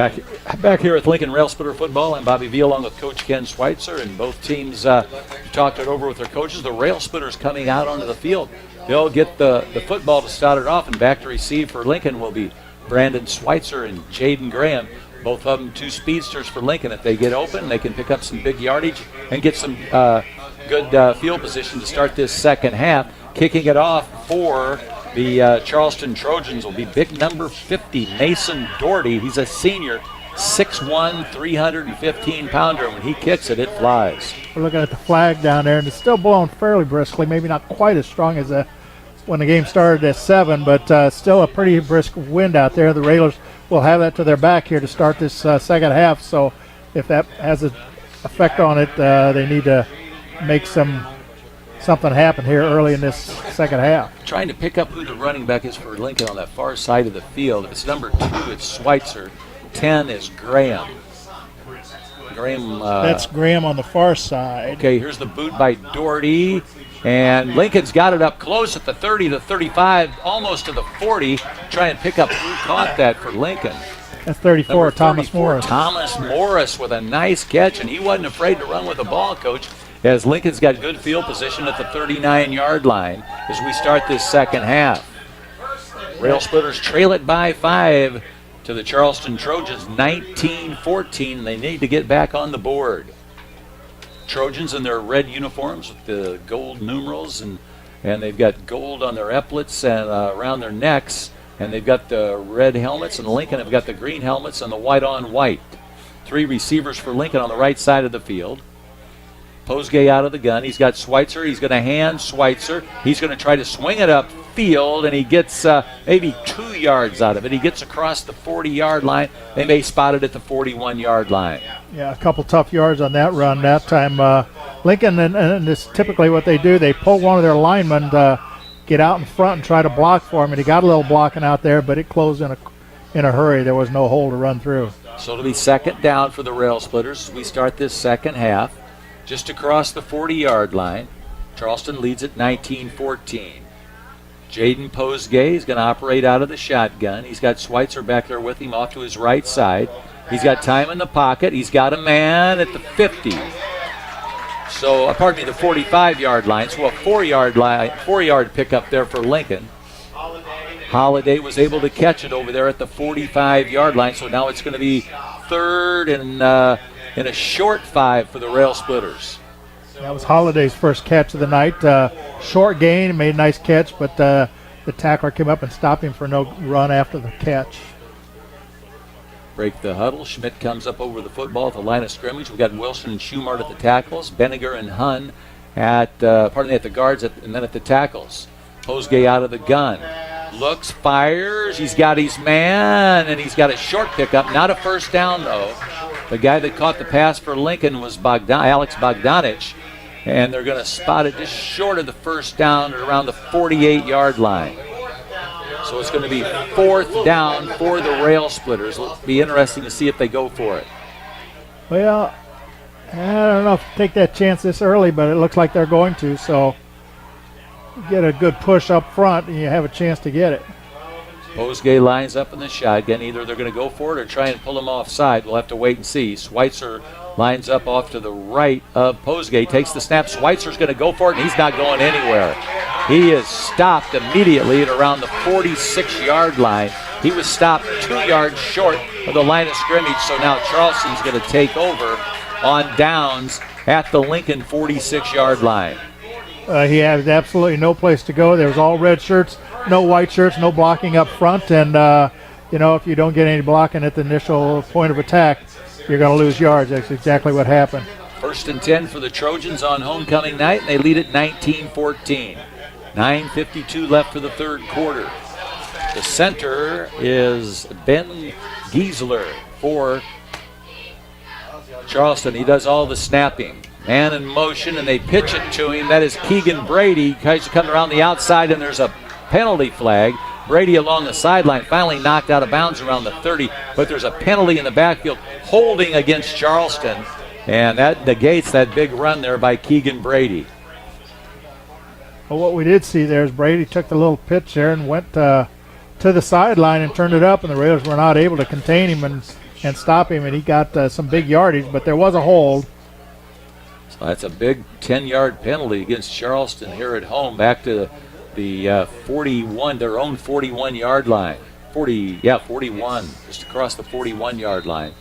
Back here with Lincoln Railsplitter football, I'm Bobby V along with Coach Ken Schweitzer, and both teams talked it over with their coaches. The Railsplitters coming out onto the field. They'll get the football to start it off, and back to receive for Lincoln will be Brandon Schweitzer and Jaden Graham. Both of them two speedsters for Lincoln. If they get open, they can pick up some big yardage and get some good field position to start this second half. Kicking it off for the Charleston Trojans will be big number 50, Mason Doherty. He's a senior, 6'1", 315-pounder. When he kicks it, it flies. We're looking at the flag down there, and it's still blowing fairly briskly, maybe not quite as strong as when the game started at 7, but still a pretty brisk wind out there. The Railers will have that to their back here to start this second half, so if that has an effect on it, they need to make something happen here early in this second half. Trying to pick up who the running back is for Lincoln on that far side of the field. If it's number 2, it's Schweitzer. 10 is Graham. That's Graham on the far side. Okay, here's the boot by Doherty. And Lincoln's got it up close at the 30, the 35, almost to the 40. Try and pick up who caught that for Lincoln. That's 34, Thomas Morris. Thomas Morris with a nice catch, and he wasn't afraid to run with the ball, Coach, as Lincoln's got good field position at the 39-yard line as we start this second half. Railsplitters trail it by 5 to the Charleston Trojans, 19-14, and they need to get back on the board. Trojans in their red uniforms with the gold numerals, and they've got gold on their epaulets and around their necks, and they've got the red helmets, and Lincoln have got the green helmets and the white on white. 3 receivers for Lincoln on the right side of the field. Posgay out of the gun. He's got Schweitzer. He's going to hand Schweitzer. He's going to try to swing it up field, and he gets maybe 2 yards out of it. He gets across the 40-yard line. They may spot it at the 41-yard line. Yeah, a couple tough yards on that run that time. Lincoln, and this is typically what they do, they pull one of their linemen to get out in front and try to block for him, and he got a little blocking out there, but it closed in a hurry. There was no hole to run through. So it'll be second down for the Railsplitters as we start this second half. Just across the 40-yard line. Charleston leads at 19-14. Jaden Posgay is going to operate out of the shotgun. He's got Schweitzer back there with him off to his right side. He's got time in the pocket. He's got a man at the 50. So, pardon me, the 45-yard line. So a 4-yard pickup there for Lincoln. Holiday was able to catch it over there at the 45-yard line. So now it's going to be third and a short 5 for the Railsplitters. That was Holiday's first catch of the night. Short gain, made a nice catch, but the tackler came up and stopped him for no run after the catch. Break the huddle. Schmidt comes up over the football at the line of scrimmage. We've got Wilson and Schumart at the tackles. Benninger and Hunn at the guards and then at the tackles. Posgay out of the gun. Looks, fires. He's got his man, and he's got a short pickup. Not a first down, though. The guy that caught the pass for Lincoln was Alex Bogdanich, and they're going to spot it just short of the first down at around the 48-yard line. So it's going to be fourth down for the Railsplitters. It'll be interesting to see if they go for it. Well, I don't know if you take that chance this early, but it looks like they're going to, so get a good push up front, and you have a chance to get it. Posgay lines up in the shotgun. Either they're going to go for it or try and pull him offside. We'll have to wait and see. Schweitzer lines up off to the right of Posgay. Takes the snap. Schweitzer's going to go for it, and he's not going anywhere. He is stopped immediately at around the 46-yard line. He was stopped 2 yards short of the line of scrimmage, so now Charleston's going to take over on downs at the Lincoln 46-yard line. He has absolutely no place to go. There's all red shirts, no white shirts, no blocking up front, and if you don't get any blocking at the initial point of attack, you're going to lose yards. That's exactly what happened. First and 10 for the Trojans on homecoming night, and they lead at 19-14. 9:52 left for the third quarter. The center is Ben Giesler for Charleston. He does all the snapping. Man in motion, and they pitch it to him. That is Keegan Brady. He's coming around the outside, and there's a penalty flag. Brady along the sideline, finally knocked out of bounds around the 30, but there's a penalty in the backfield holding against Charleston, and that negates that big run there by Keegan Brady. Well, what we did see there is Brady took the little pitch there and went to the sideline and turned it up, and the Raiders were not able to contain him, and and stop him, and he got some big yardage, but there was a hold. So that's a big 10-yard penalty against Charleston here at home, back to the 41, their own 41-yard line. 41, just across the 41-yard line.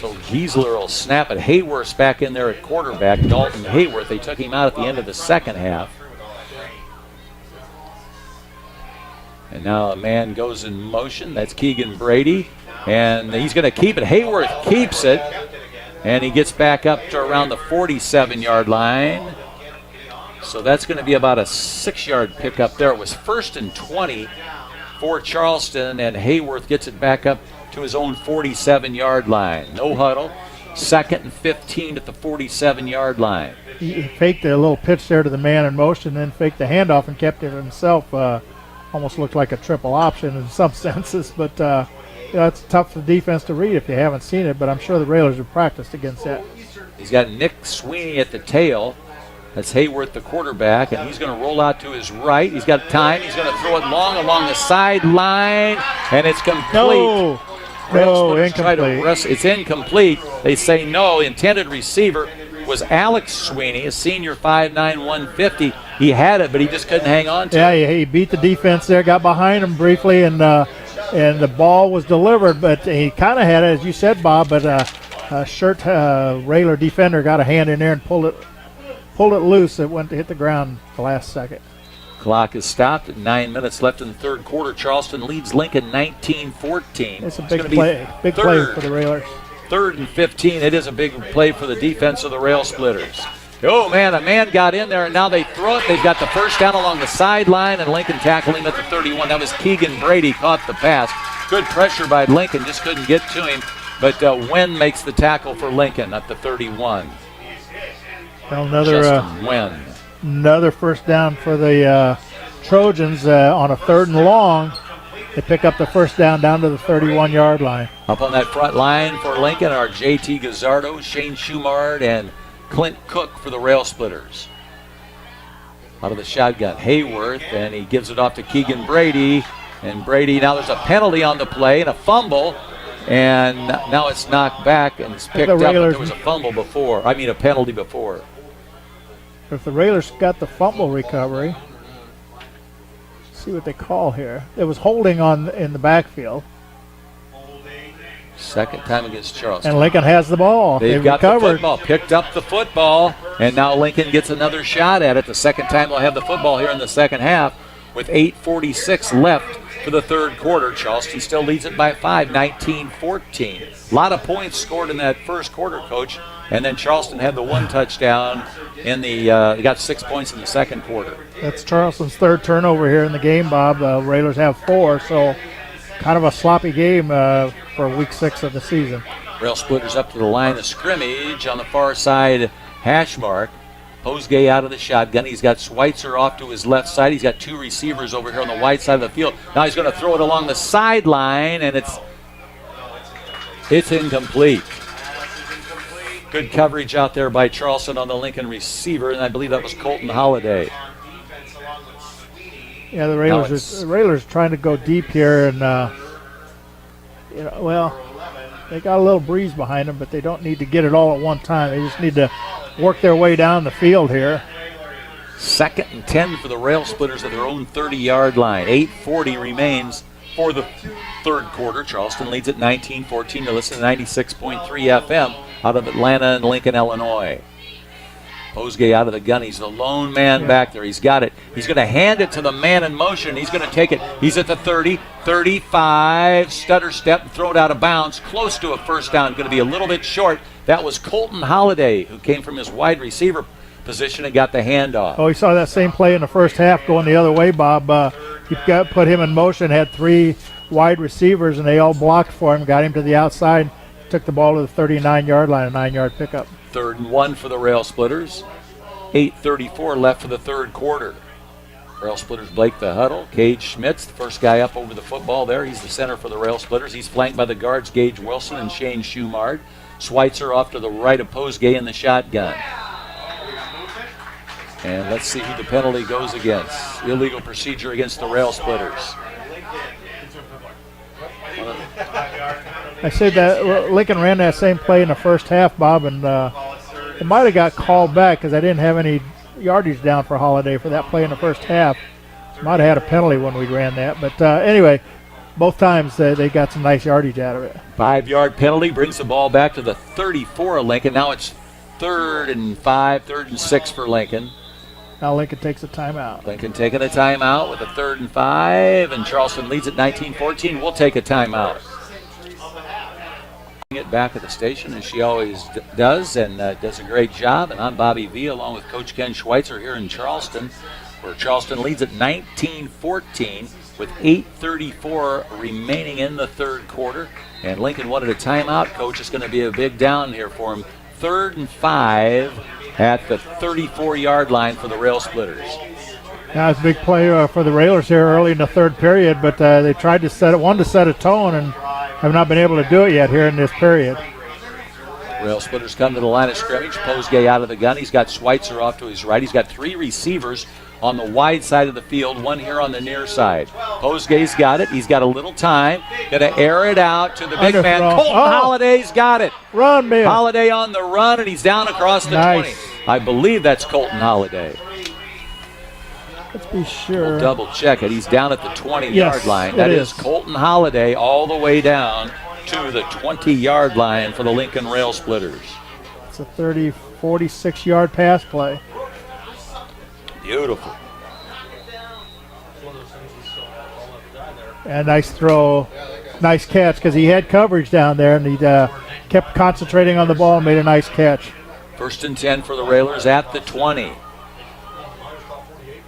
So Giesler will snap it. Hayworth's back in there at quarterback. Dalton Hayworth, they took him out at the end of the second half. And now a man goes in motion. That's Keegan Brady. And he's going to keep it. Hayworth keeps it. And he gets back up to around the 47-yard line. So that's going to be about a 6-yard pickup there. It was 1st and 20 for Charleston, and Hayworth gets it back up to his own 47-yard line. No huddle. 2nd and 15 at the 47-yard line. He faked a little pitch there to the man in motion, then faked the handoff and kept it himself. Almost looked like a triple option in some senses, but it's tough for the defense to read if you haven't seen it, but I'm sure the Railers have practiced against that. He's got Nick Sweeney at the tail. That's Hayworth, the quarterback, and he's going to roll out to his right. He's got time. He's going to throw it long along the sideline, and it's complete. No, incomplete. It's incomplete. They say no. The intended receiver was Alex Sweeney, a senior 5'9", 150. He had it, but he just couldn't hang on to it. Yeah, he beat the defense there, got behind him briefly, and the ball was delivered, but he kind of had it, as you said, Bob, but a shirt Railer defender got a hand in there and pulled it loose. It went to hit the ground the last second. Clock is stopped at 9 minutes left in the third quarter. Charleston leads Lincoln 19-14. It's a big play for the Railers. 3rd and 15. It is a big play for the defense of the Railsplitters. Oh, man, a man got in there, and now they throw it. They've got the first down along the sideline, and Lincoln tackled him at the 31. That was Keegan Brady, caught the pass. Good pressure by Lincoln, just couldn't get to him. But Wynn makes the tackle for Lincoln at the 31. Well, another first down for the Trojans on a 3rd and long. They pick up the first down to the 31-yard line. Up on that front line for Lincoln are J.T. Gazzardo, Shane Schumard, and Clint Cook for the Railsplitters. Out of the shotgun, Hayworth, and he gives it off to Keegan Brady. And Brady, now there's a penalty on the play and a fumble. And now it's knocked back and it's picked up. But there was a penalty before. If the Railers got the fumble recovery, see what they call here. It was holding in the backfield. Second time against Charleston. And Lincoln has the ball. They've got recovered. The football, picked up the football, and now Lincoln gets another shot at it. The second time they'll have the football here in the second half with 8:46 left for the third quarter. Charleston still leads it by 5, 19-14. A lot of points scored in that first quarter, Coach, and then Charleston had the one touchdown in the they got 6 points in the second quarter. That's Charleston's third turnover here in the game, Bob. Railers have 4, so kind of a sloppy game for week 6 of the season. Railsplitters up to the line of scrimmage on the far side hash mark. Posgay out of the shotgun. He's got Schweitzer off to his left side. He's got 2 receivers over here on the wide side of the field. Now he's going to throw it along the sideline, and it's incomplete. Good coverage out there by Charleston on the Lincoln receiver, and I believe that was Colton Holiday. Yeah, the Railers trying to go deep here, and they got a little breeze behind them, but they don't need to get it all at one time. They just need to work their way down the field here. 2nd and 10 for the Railsplitters at their own 30-yard line. 8:40 remains for the third quarter. Charleston leads at 19-14. To listen to 96.3 FM out of Atlanta and Lincoln, Illinois. Posgay out of the gun. He's the lone man back there. He's got it. He's going to hand it to the man in motion. He's going to take it. He's at the 30, 35. Stutter step and throw it out of bounds. Close to a first down. Going to be a little bit short. That was Colton Holiday, who came from his wide receiver position and got the handoff. Oh, we saw that same play in the first half going the other way, Bob. He put him in motion, had 3 wide receivers, and they all blocked for him, got him to the outside, took the ball to the 39-yard line, a 9-yard pickup. 3rd and 1 for the Railsplitters. 8:34 left for the third quarter. Railsplitters Blake the huddle. Gage Schmitz, the first guy up over the football there. He's the center for the Railsplitters. He's flanked by the guards Gage Wilson and Shane Schumard. Schweitzer off to the right of Posgay in the shotgun. And let's see who the penalty goes against. Illegal procedure against the Railsplitters. I said that Lincoln ran that same play in the first half, Bob, and it might have got called back because I didn't have any yardage down for Holiday for that play in the first half. Might have had a penalty when we ran that. But anyway, both times they got some nice yardage out of it. 5-yard penalty brings the ball back to the 34 of Lincoln. Now it's 3rd and 5, 3rd and 6 for Lincoln. Now Lincoln takes a timeout. Lincoln taking a timeout with a 3rd and 5, and Charleston leads at 19-14. We'll take a timeout. It back at the station as she always does, and does a great job. And I'm Bobby V along with Coach Ken Schweitzer here in Charleston, where Charleston leads at 19-14 with 8:34 remaining in the third quarter. And Lincoln wanted a timeout. Coach, is going to be a big down here for him. 3rd and 5 at the 34-yard line for the Railsplitters. That was a big play for the Railers here early in the third period, but they tried to wanted to set a tone and have not been able to do it yet here in this period. Railsplitters come to the line of scrimmage. Posgay out of the gun. He's got Schweitzer off to his right. He's got 3 receivers on the wide side of the field, 1 here on the near side. Posgay's got it. He's got a little time. Going to air it out to the big man. Colton Holliday's got it. Run, man. Holiday on the run, and he's down across the 20. I believe that's Colton Holiday. Let's be sure. We'll double check it. He's down at the 20-yard line. That is Colton Holiday all the way down to the 20-yard line for the Lincoln Railsplitters. It's a 46-yard pass play. Beautiful. And nice throw. Nice catch because he had coverage down there, and he kept concentrating on the ball and made a nice catch. 1st and 10 for the Railers at the 20.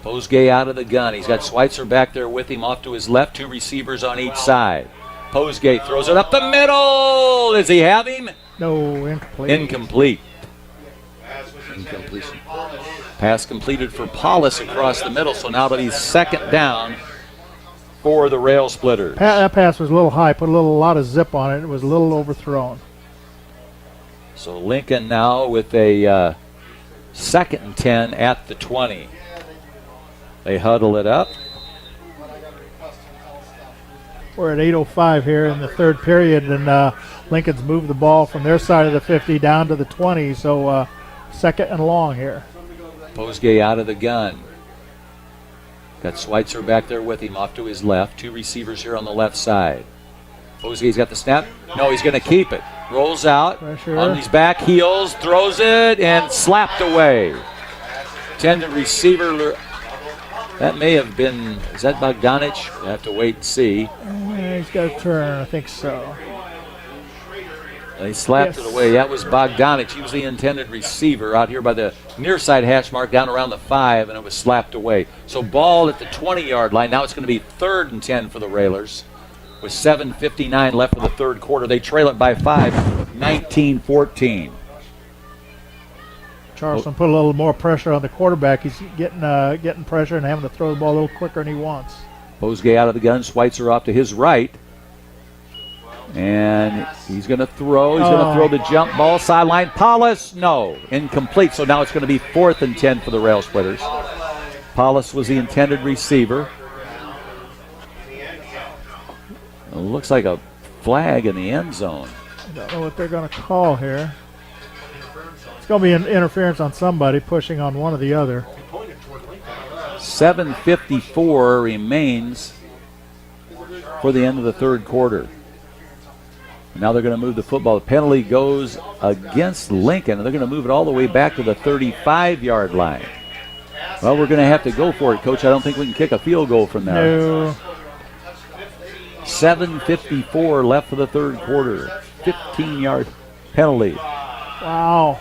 Posgay out of the gun. He's got Schweitzer back there with him off to his left. 2 receivers on each side. Posgay throws it up the middle. Does he have him? No, incomplete. Incompletion. Pass completed for Paulus across the middle, so now it'll be 2nd down for the Railsplitters. That pass was a little high, put a lot of zip on it. It was a little overthrown. So Lincoln now with a 2nd and 10 at the 20. They huddle it up. We're at 8:05 here in the third period, and Lincoln's moved the ball from their side of the 50 down to the 20, so 2nd and long here. Posgay out of the gun. Got Schweitzer back there with him off to his left. 2 receivers here on the left side. Posgay's got the snap. No, he's going to keep it. Rolls out on his back heels, throws it, and slapped away. Intended receiver. That may have been, is that Bogdanich? We'll have to wait and see. He's got a turn, I think so. They slapped it away. That was Bogdanich. He was the intended receiver out here by the near side hash mark down around the 5, and it was slapped away. So ball at the 20-yard line. Now it's going to be 3rd and 10 for the Railers. With 7:59 left of the third quarter, they trail it by 5, 19-14. Charleston put a little more pressure on the quarterback. He's getting pressure and having to throw the ball a little quicker than he wants. Posgay out of the gun. Schweitzer off to his right. And he's going to throw. He's going to throw the jump ball. Sideline. Paulus, no. Incomplete. So now it's going to be 4th and 10 for the Railsplitters. Paulus was the intended receiver. It looks like a flag in the end zone. I don't know what they're going to call here. It's going to be an interference on somebody pushing on one or the other. 7:54 remains for the end of the third quarter. Now they're going to move the football. The penalty goes against Lincoln, and they're going to move it all the way back to the 35-yard line. Well, we're going to have to go for it, Coach. I don't think we can kick a field goal from there. No. 7:54 left for the third quarter. 15-yard penalty. Wow.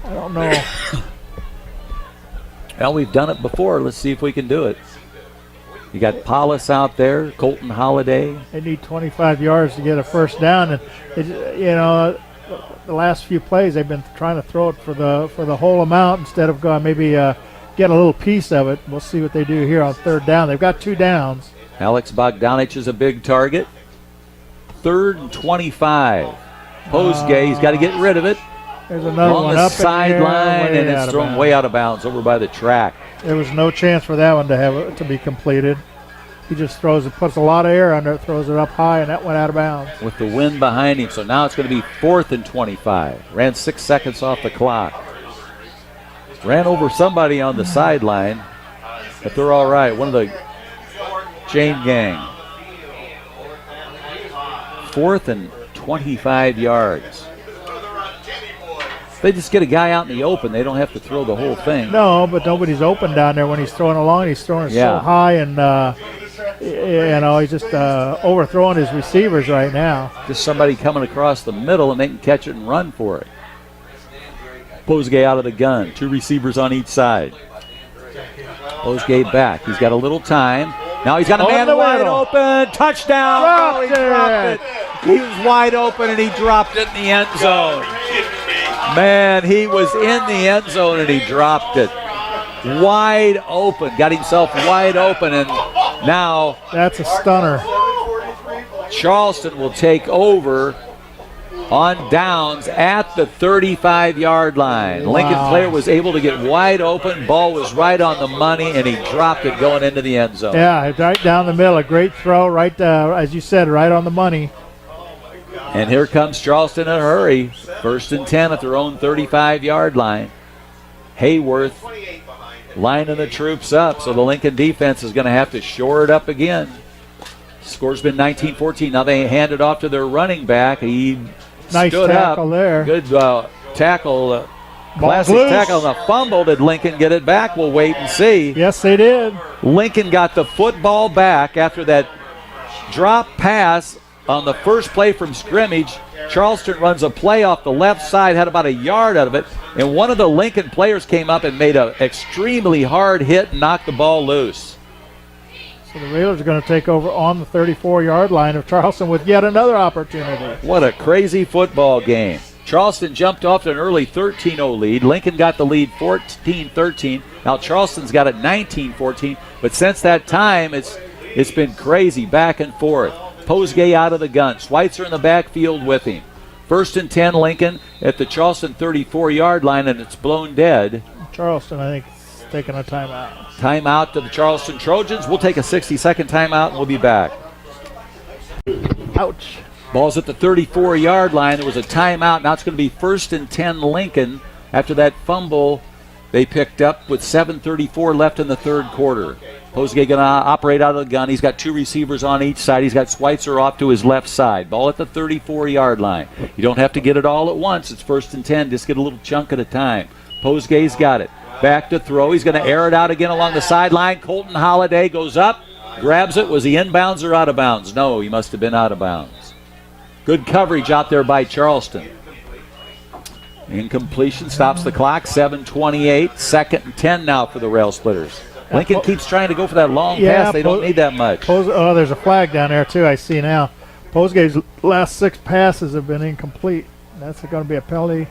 I don't know. Well, we've done it before. Let's see if we can do it. You got Paulus out there, Colton Holiday. They need 25 yards to get a first down, and the last few plays they've been trying to throw it for the whole amount instead of going maybe get a little piece of it. We'll see what they do here on 3rd down. They've got 2 downs. Alex Bogdanich is a big target. 3rd and 25. Posgay, he's got to get rid of it. There's another on one the up sideline, and it's thrown way out of bounds over by the track. There was no chance for that one to be completed. He just throws it, puts a lot of air under it, throws it up high, and that went out of bounds. With the wind behind him, so now it's going to be 4th and 25. Ran 6 seconds off the clock. Ran over somebody on the sideline, but they're all right. One of the chain gang. 4th and 25 yards. They just get a guy out in the open. They don't have to throw the whole thing. No, but nobody's open down there when he's throwing along. He's throwing so high, and he's just overthrowing his receivers right now. Just somebody coming across the middle, and they can catch it and run for it. Posgay out of the gun. 2 receivers on each side. Posgay back. He's got a little time. Now he's got a man wide open. Touchdown. He dropped it. He was wide open, and he dropped it in the end zone. Man, he was in the end zone, and he dropped it. Wide open. Got himself wide open, and now that's a stunner. Charleston will take over on downs at the 35-yard line. Wow. Lincoln player was able to get wide open. Ball was right on the money, and he dropped it going into the end zone. Yeah, right down the middle. A great throw, right, as you said, right on the money. And here comes Charleston in a hurry. 1st and 10 at their own 35-yard line. Hayworth lining the troops up, so the Lincoln defense is going to have to shore it up again. Score's been 19-14. Now they hand it off to their running back. He nice stood tackle up. There. Good tackle. Classic tackle and a fumble. Did Lincoln get it back? We'll wait and see. Yes, they did. Lincoln got the football back after that drop pass on the first play from scrimmage. Charleston runs a play off the left side, had about a yard out of it, and one of the Lincoln players came up and made an extremely hard hit and knocked the ball loose. So the Railers are going to take over on the 34-yard line of Charleston with yet another opportunity. What a crazy football game. Charleston jumped off to an early 13-0 lead. Lincoln got the lead 14-13. Now Charleston's got it 19-14, but since that time it's been crazy back and forth. Posgay out of the gun. Schweitzer in the backfield with him. 1st and 10 Lincoln at the Charleston 34-yard line, and it's blown dead. Charleston, I think, is taking a timeout. Timeout to the Charleston Trojans. We'll take a 60-second timeout, and we'll be back. Ouch. Ball's at the 34-yard line. There was a timeout. Now it's going to be 1st and 10 Lincoln after that fumble they picked up with 7:34 left in the third quarter. Posgay going to operate out of the gun. He's got 2 receivers on each side. He's got Schweitzer off to his left side. Ball at the 34-yard line. You don't have to get it all at once. It's 1st and 10. Just get a little chunk at a time. Posgay's got it. Back to throw. He's going to air it out again along the sideline. Colton Holiday goes up, grabs it. Was he inbounds or out of bounds? No, he must have been out of bounds. Good coverage out there by Charleston. Incompletion stops the clock. 7:28. 2nd and 10 now for the Railsplitters. Lincoln keeps trying to go for that long pass. They don't need that much. There's a flag down there, too, I see now. Posgay's last 6 passes have been incomplete. That's going to be a penalty.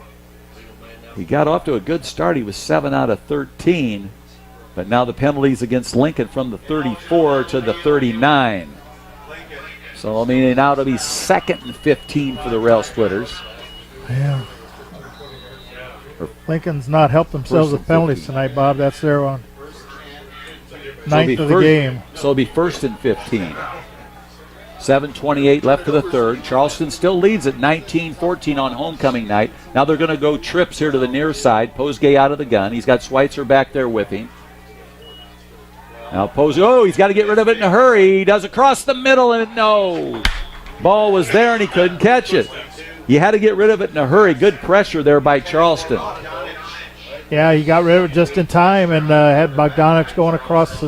He got off to a good start. He was 7 out of 13. But now the penalties against Lincoln from the 34 to the 39. So, I mean, now it'll be 2nd and 15 for the Railsplitters. Yeah. Lincoln's not helped themselves with penalties tonight, Bob. That's their one. 9th of the game. So it'll be 1st and 15. 7:28 left for the third. Charleston still leads at 19-14 on homecoming night. Now they're going to go trips here to the near side. Posgay out of the gun. He's got Schweitzer back there with him. Now Posgay, he's got to get rid of it in a hurry. He does across the middle, and no. Ball was there, and he couldn't catch it. You had to get rid of it in a hurry. Good pressure there by Charleston. Yeah, he got rid of it just in time and had Bogdanich going across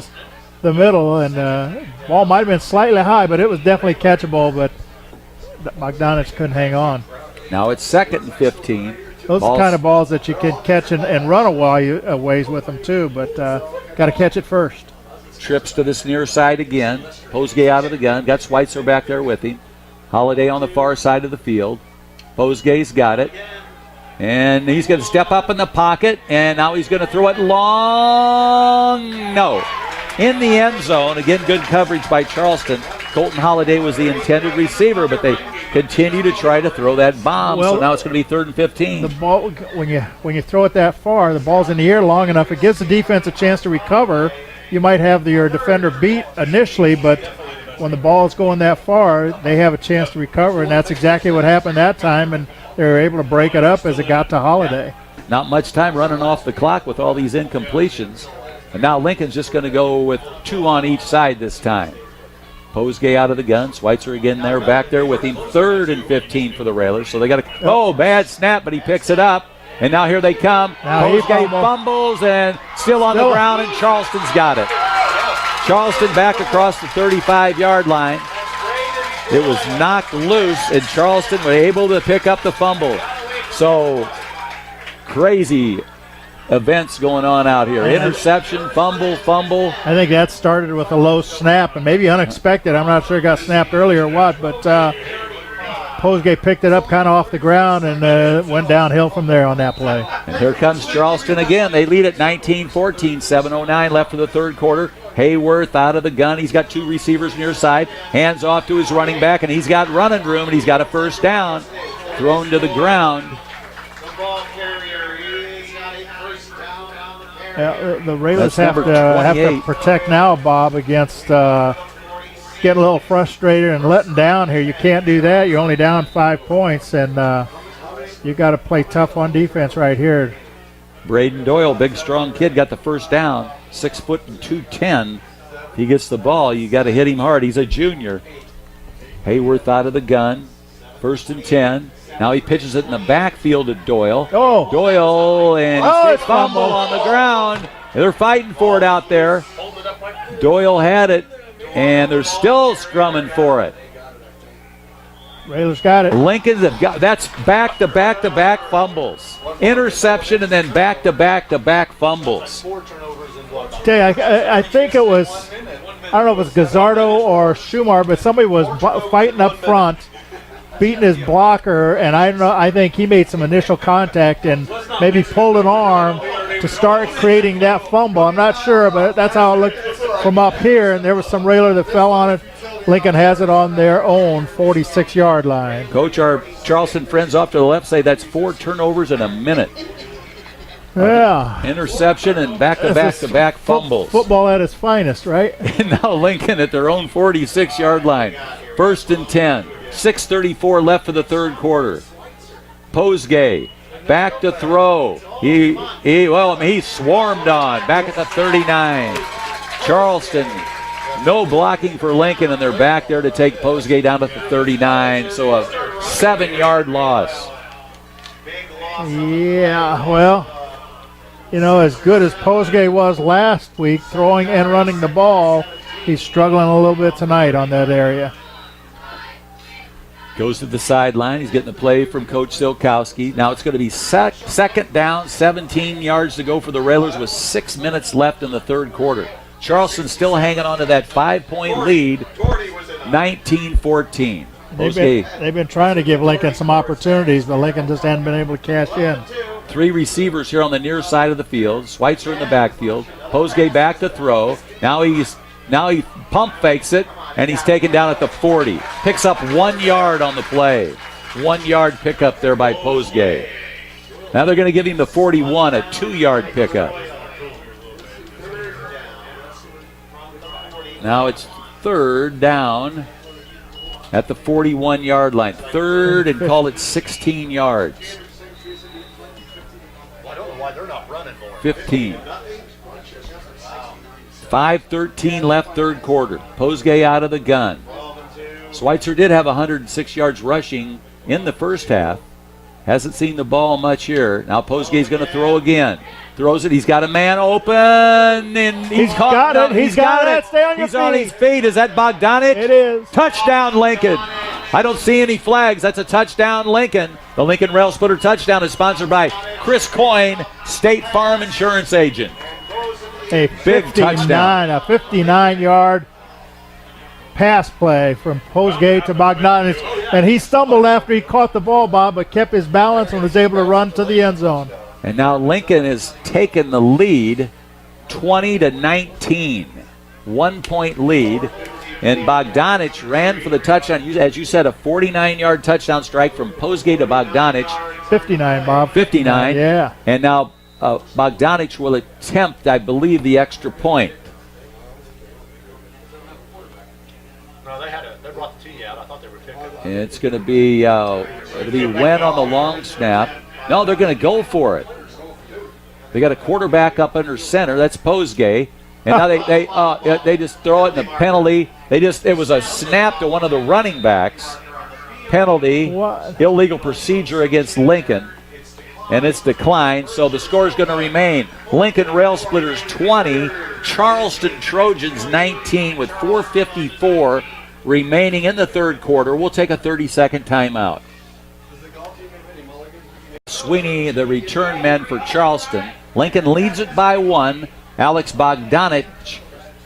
the middle. And ball might have been slightly high, but it was definitely catchable. But Bogdanich couldn't hang on. Now it's 2nd and 15. Those are the kind of balls that you can catch and run a ways with them, too. But got to catch it first. Trips to this near side again. Posgay out of the gun. Got Schweitzer back there with him. Holiday on the far side of the field. Posgay's got it. And he's going to step up in the pocket, and now he's going to throw it long. No. In the end zone. Again, good coverage by Charleston. Colton Holiday was the intended receiver, but they continue to try to throw that bomb. So now it's going to be 3rd and 15. The ball, when you throw it that far, the ball's in the air long enough, it gives the defense a chance to recover you might have your defender beat initially, but when the ball is going that far, they have a chance to recover, and that's exactly what happened that time, and they were able to break it up as it got to Holiday. Not much time running off the clock with all these incompletions. And now Lincoln's just going to go with 2 on each side this time. Posgay out of the gun. Schweitzer again there, back there with him. 3rd and 15 for the Railers. So they got to, bad snap, but he picks it up. And now here they come. Posgay fumbles and still on the ground, and Charleston's got it. Charleston back across the 35-yard line. It was knocked loose, and Charleston was able to pick up the fumble. So crazy events going on out here. Interception, fumble. I think that started with a low snap and maybe unexpected. I'm not sure it got snapped earlier or what, but Posgay picked it up kind of off the ground and went downhill from there on that play. And here comes Charleston again. They lead at 19-14, 7:09 left for the third quarter. Hayworth out of the gun. He's got 2 receivers near side. Hands off to his running back, and he's got running room, and he's got a first down. Thrown to the ground. The Railers have to protect now, Bob, against getting a little frustrated and letting down here. You can't do that. You're only down 5 points, and you got to play tough on defense right here. Braden Doyle, big strong kid, got the first down. 6 foot and 210. He gets the ball. You got to hit him hard. He's a junior. Hayworth out of the gun. 1st and 10. Now he pitches it in the backfield to Doyle. Doyle, and he fumble on the ground. They're fighting for it out there. Doyle had it, and they're still scrumming for it. Railers got it. Lincoln's have got, that's back-to-back fumbles. Interception and then back-to-back fumbles. I think it was, I don't know if it was Gazzardo or Schumar, but somebody was fighting up front, beating his blocker, and I think he made some initial contact and maybe pulled an arm to start creating that fumble. I'm not sure, but that's how it looked from up here, and there was some Railer that fell on it. Lincoln has it on their own 46-yard line. Coach, our Charleston friends off to the left say that's 4 turnovers in a minute. Yeah. Interception and back-to-back fumbles. Football at its finest, right? And now Lincoln at their own 46-yard line. 1st and 10. 6:34 left for the third quarter. Posgay back to throw. He swarmed on. Back at the 39. Charleston, no blocking for Lincoln, and they're back there to take Posgay down to the 39. So a 7-yard loss. Yeah, well, as good as Posgay was last week, throwing and running the ball, he's struggling a little bit tonight on that area. Goes to the sideline. He's getting the play from Coach Silkowski. Now it's going to be second down, 17 yards to go for the Railers with 6 minutes left in the third quarter. Charleston still hanging on to that 5-point lead, 19-14. They've been trying to give Lincoln some opportunities, but Lincoln just hadn't been able to cash in. 3 receivers here on the near side of the field. Schweitzer in the backfield. Posgay back to throw. Now he pump fakes it, and he's taken down at the 40. Picks up 1 yard on the play. 1 yard pickup there by Posgay. Now they're going to give him the 41, a 2-yard pickup. Now it's third down at the 41-yard line. Third and call it 16 yards. I don't know why they're not running more. 15. 5:13 left third quarter. Posgay out of the gun. Schweitzer did have 106 yards rushing in the first half. Hasn't seen the ball much here. Now Posgay's going to throw again. Throws it. He's got a man open, and he's got it. He's got it. Stay on your feet. He's on his feet. Is that Bogdanich? It is. Touchdown, Lincoln. I don't see any flags. That's a touchdown, Lincoln. The Lincoln Railsplitter touchdown is sponsored by Chris Coyne, State Farm Insurance Agent. A big touchdown. A 59-yard pass play from Posgay to Bogdanich. And he stumbled after he caught the ball, Bob, but kept his balance and was able to run to the end zone. And now Lincoln has taken the lead 20-19. 1-point lead. And Bogdanich ran for the touchdown. As you said, a 49-yard touchdown strike from Posgay to Bogdanich. 59, Bob. 59. Yeah. And now Bogdanich will attempt, I believe, the extra point. It's going to be Wen on the long snap. No, they're going to go for it. They got a quarterback up under center. That's Posgay. And now they just throw it in the penalty. It was a snap to one of the running backs. Penalty, What? Illegal procedure against Lincoln. And it's declined, so the score is going to remain Lincoln Railsplitters 20, Charleston Trojans 19 with 4:54 remaining in the third quarter. We'll take a 30-second timeout. Sweeney, the return man for Charleston. Lincoln leads it by 1. Alex Bogdanich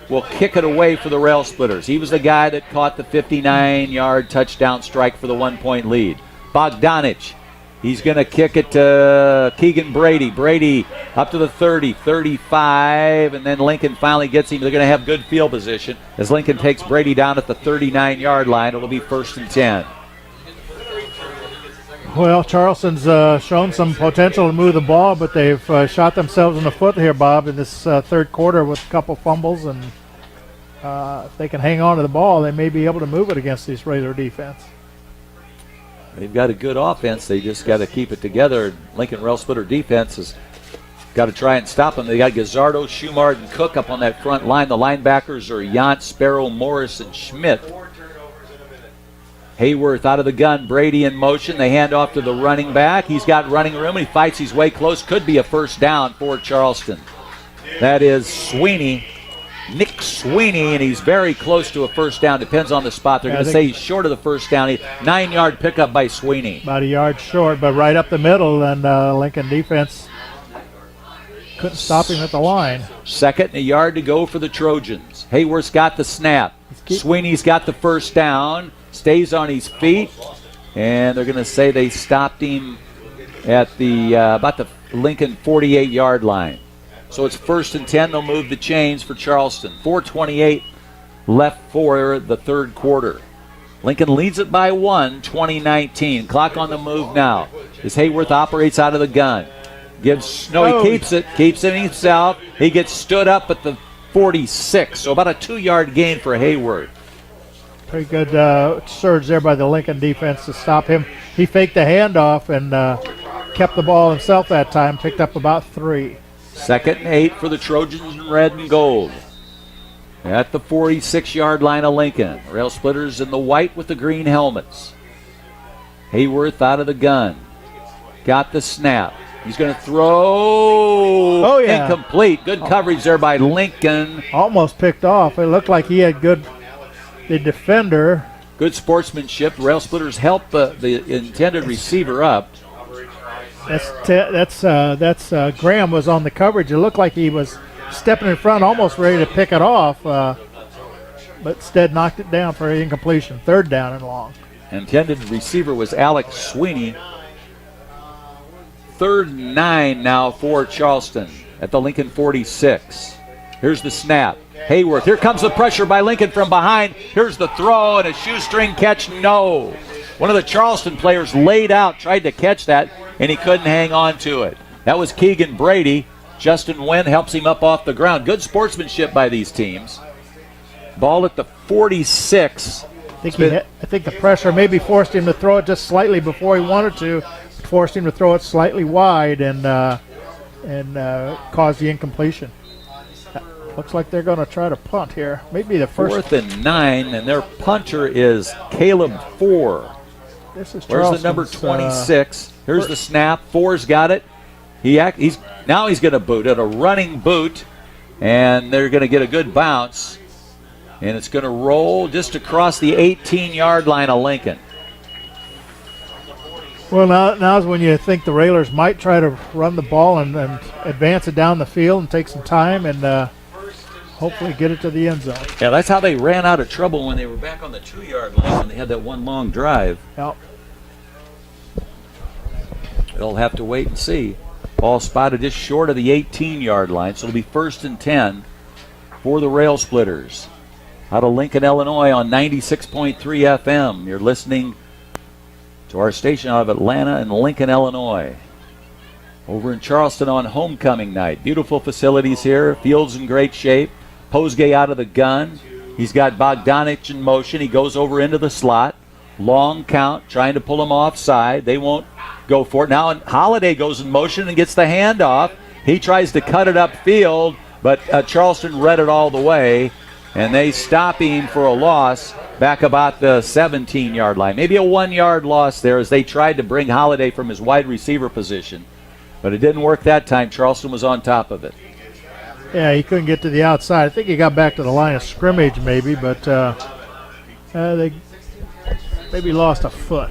will kick it away for the Railsplitters. He was the guy that caught the 59-yard touchdown strike for the 1-point lead. Bogdanich. He's going to kick it to Keegan Brady. Brady up to the 30, 35, and then Lincoln finally gets him. They're going to have good field position as Lincoln takes Brady down at the 39-yard line. It'll be 1st and 10. Well, Charleston's shown some potential to move the ball, but they've shot themselves in the foot here, Bob, in this third quarter with a couple fumbles. And if they can hang on to the ball, they may be able to move it against this Raider defense. They've got a good offense. They just got to keep it together. Lincoln Railsplitter defense has got to try and stop them. They got Gazzardo, Schumard, and Cook up on that front line. The linebackers are Yant, Sparrow, Morris, and Schmidt. Hayworth out of the gun. Brady in motion. They hand off to the running back. He's got running room. He fights his way close. Could be a first down for Charleston. That is Sweeney. Nick Sweeney, and he's very close to a first down. Depends on the spot. They're going to say he's short of the first down. 9-yard pickup by Sweeney. About a yard short, but right up the middle, and Lincoln defense couldn't stop him at the line. 2nd and a yard to go for the Trojans. Hayworth's got the snap. Sweeney's got the first down. Stays on his feet, and they're going to say they stopped him at the about the Lincoln 48-yard line. So it's 1st and 10. They'll move the chains for Charleston. 4:28 left for the third quarter. Lincoln leads it by 1, 20-19. Clock on the move now as Hayworth operates out of the gun. He keeps it himself. He gets stood up at the 46, so about a 2-yard gain for Hayworth. Pretty good surge there by the Lincoln defense to stop him. He faked the handoff and kept the ball himself that time, picked up about 3. 2nd and 8 for the Trojans in red and gold. At the 46-yard line of Lincoln. Railsplitters in the white with the green helmets. Hayworth out of the gun. Got the snap. He's going to throw. Oh, yeah. Incomplete. Good coverage there by Lincoln. Almost picked off. It looked like he had the defender. Good sportsmanship. Railsplitters help the intended receiver up. That's Graham was on the coverage. It looked like he was stepping in front, almost ready to pick it off, but instead knocked it down for an incompletion. 3rd down and long. Intended receiver was Alex Sweeney. 3rd and 9 now for Charleston at the Lincoln 46. Here's the snap. Hayworth. Here comes the pressure by Lincoln from behind. Here's the throw and a shoestring catch. No. One of the Charleston players laid out, tried to catch that, and he couldn't hang on to it. That was Keegan Brady. Justin Wynn helps him up off the ground. Good sportsmanship by these teams. Ball at the 46. I think the pressure maybe forced him to throw it just slightly before he wanted to. Forced him to throw it slightly wide and caused the incompletion. Looks like they're going to try to punt here. Maybe the first. 4th and 9, and their punter is Caleb Four. This is Where's the number 26? Here's the snap. Four's got it. He's going to boot it, a running boot, and they're going to get a good bounce, and it's going to roll just across the 18-yard line of Lincoln. Well, now's when you think the Railers might try to run the ball and advance it down the field and take some time and hopefully get it to the end zone. Yeah, that's how they ran out of trouble when they were back on the 2-yard line when they had that one long drive. Yep. They'll have to wait and see. Ball spotted just short of the 18-yard line, so it'll be 1st and 10 for the Railsplitters. Out of Lincoln, Illinois on 96.3 FM. You're listening to our station out of Atlanta and Lincoln, Illinois. Over in Charleston on homecoming night. Beautiful facilities here. Field's in great shape. Posgay out of the gun. He's got Bogdanich in motion. He goes over into the slot. Long count, trying to pull him offside. They won't go for it. Now Holiday goes in motion and gets the handoff. He tries to cut it upfield, but Charleston read it all the way, and they stop him for a loss back about the 17-yard line. Maybe a 1-yard loss there as they tried to bring Holiday from his wide receiver position. But it didn't work that time. Charleston was on top of it. Yeah, he couldn't get to the outside. I think he got back to the line of scrimmage maybe, but they maybe lost a foot.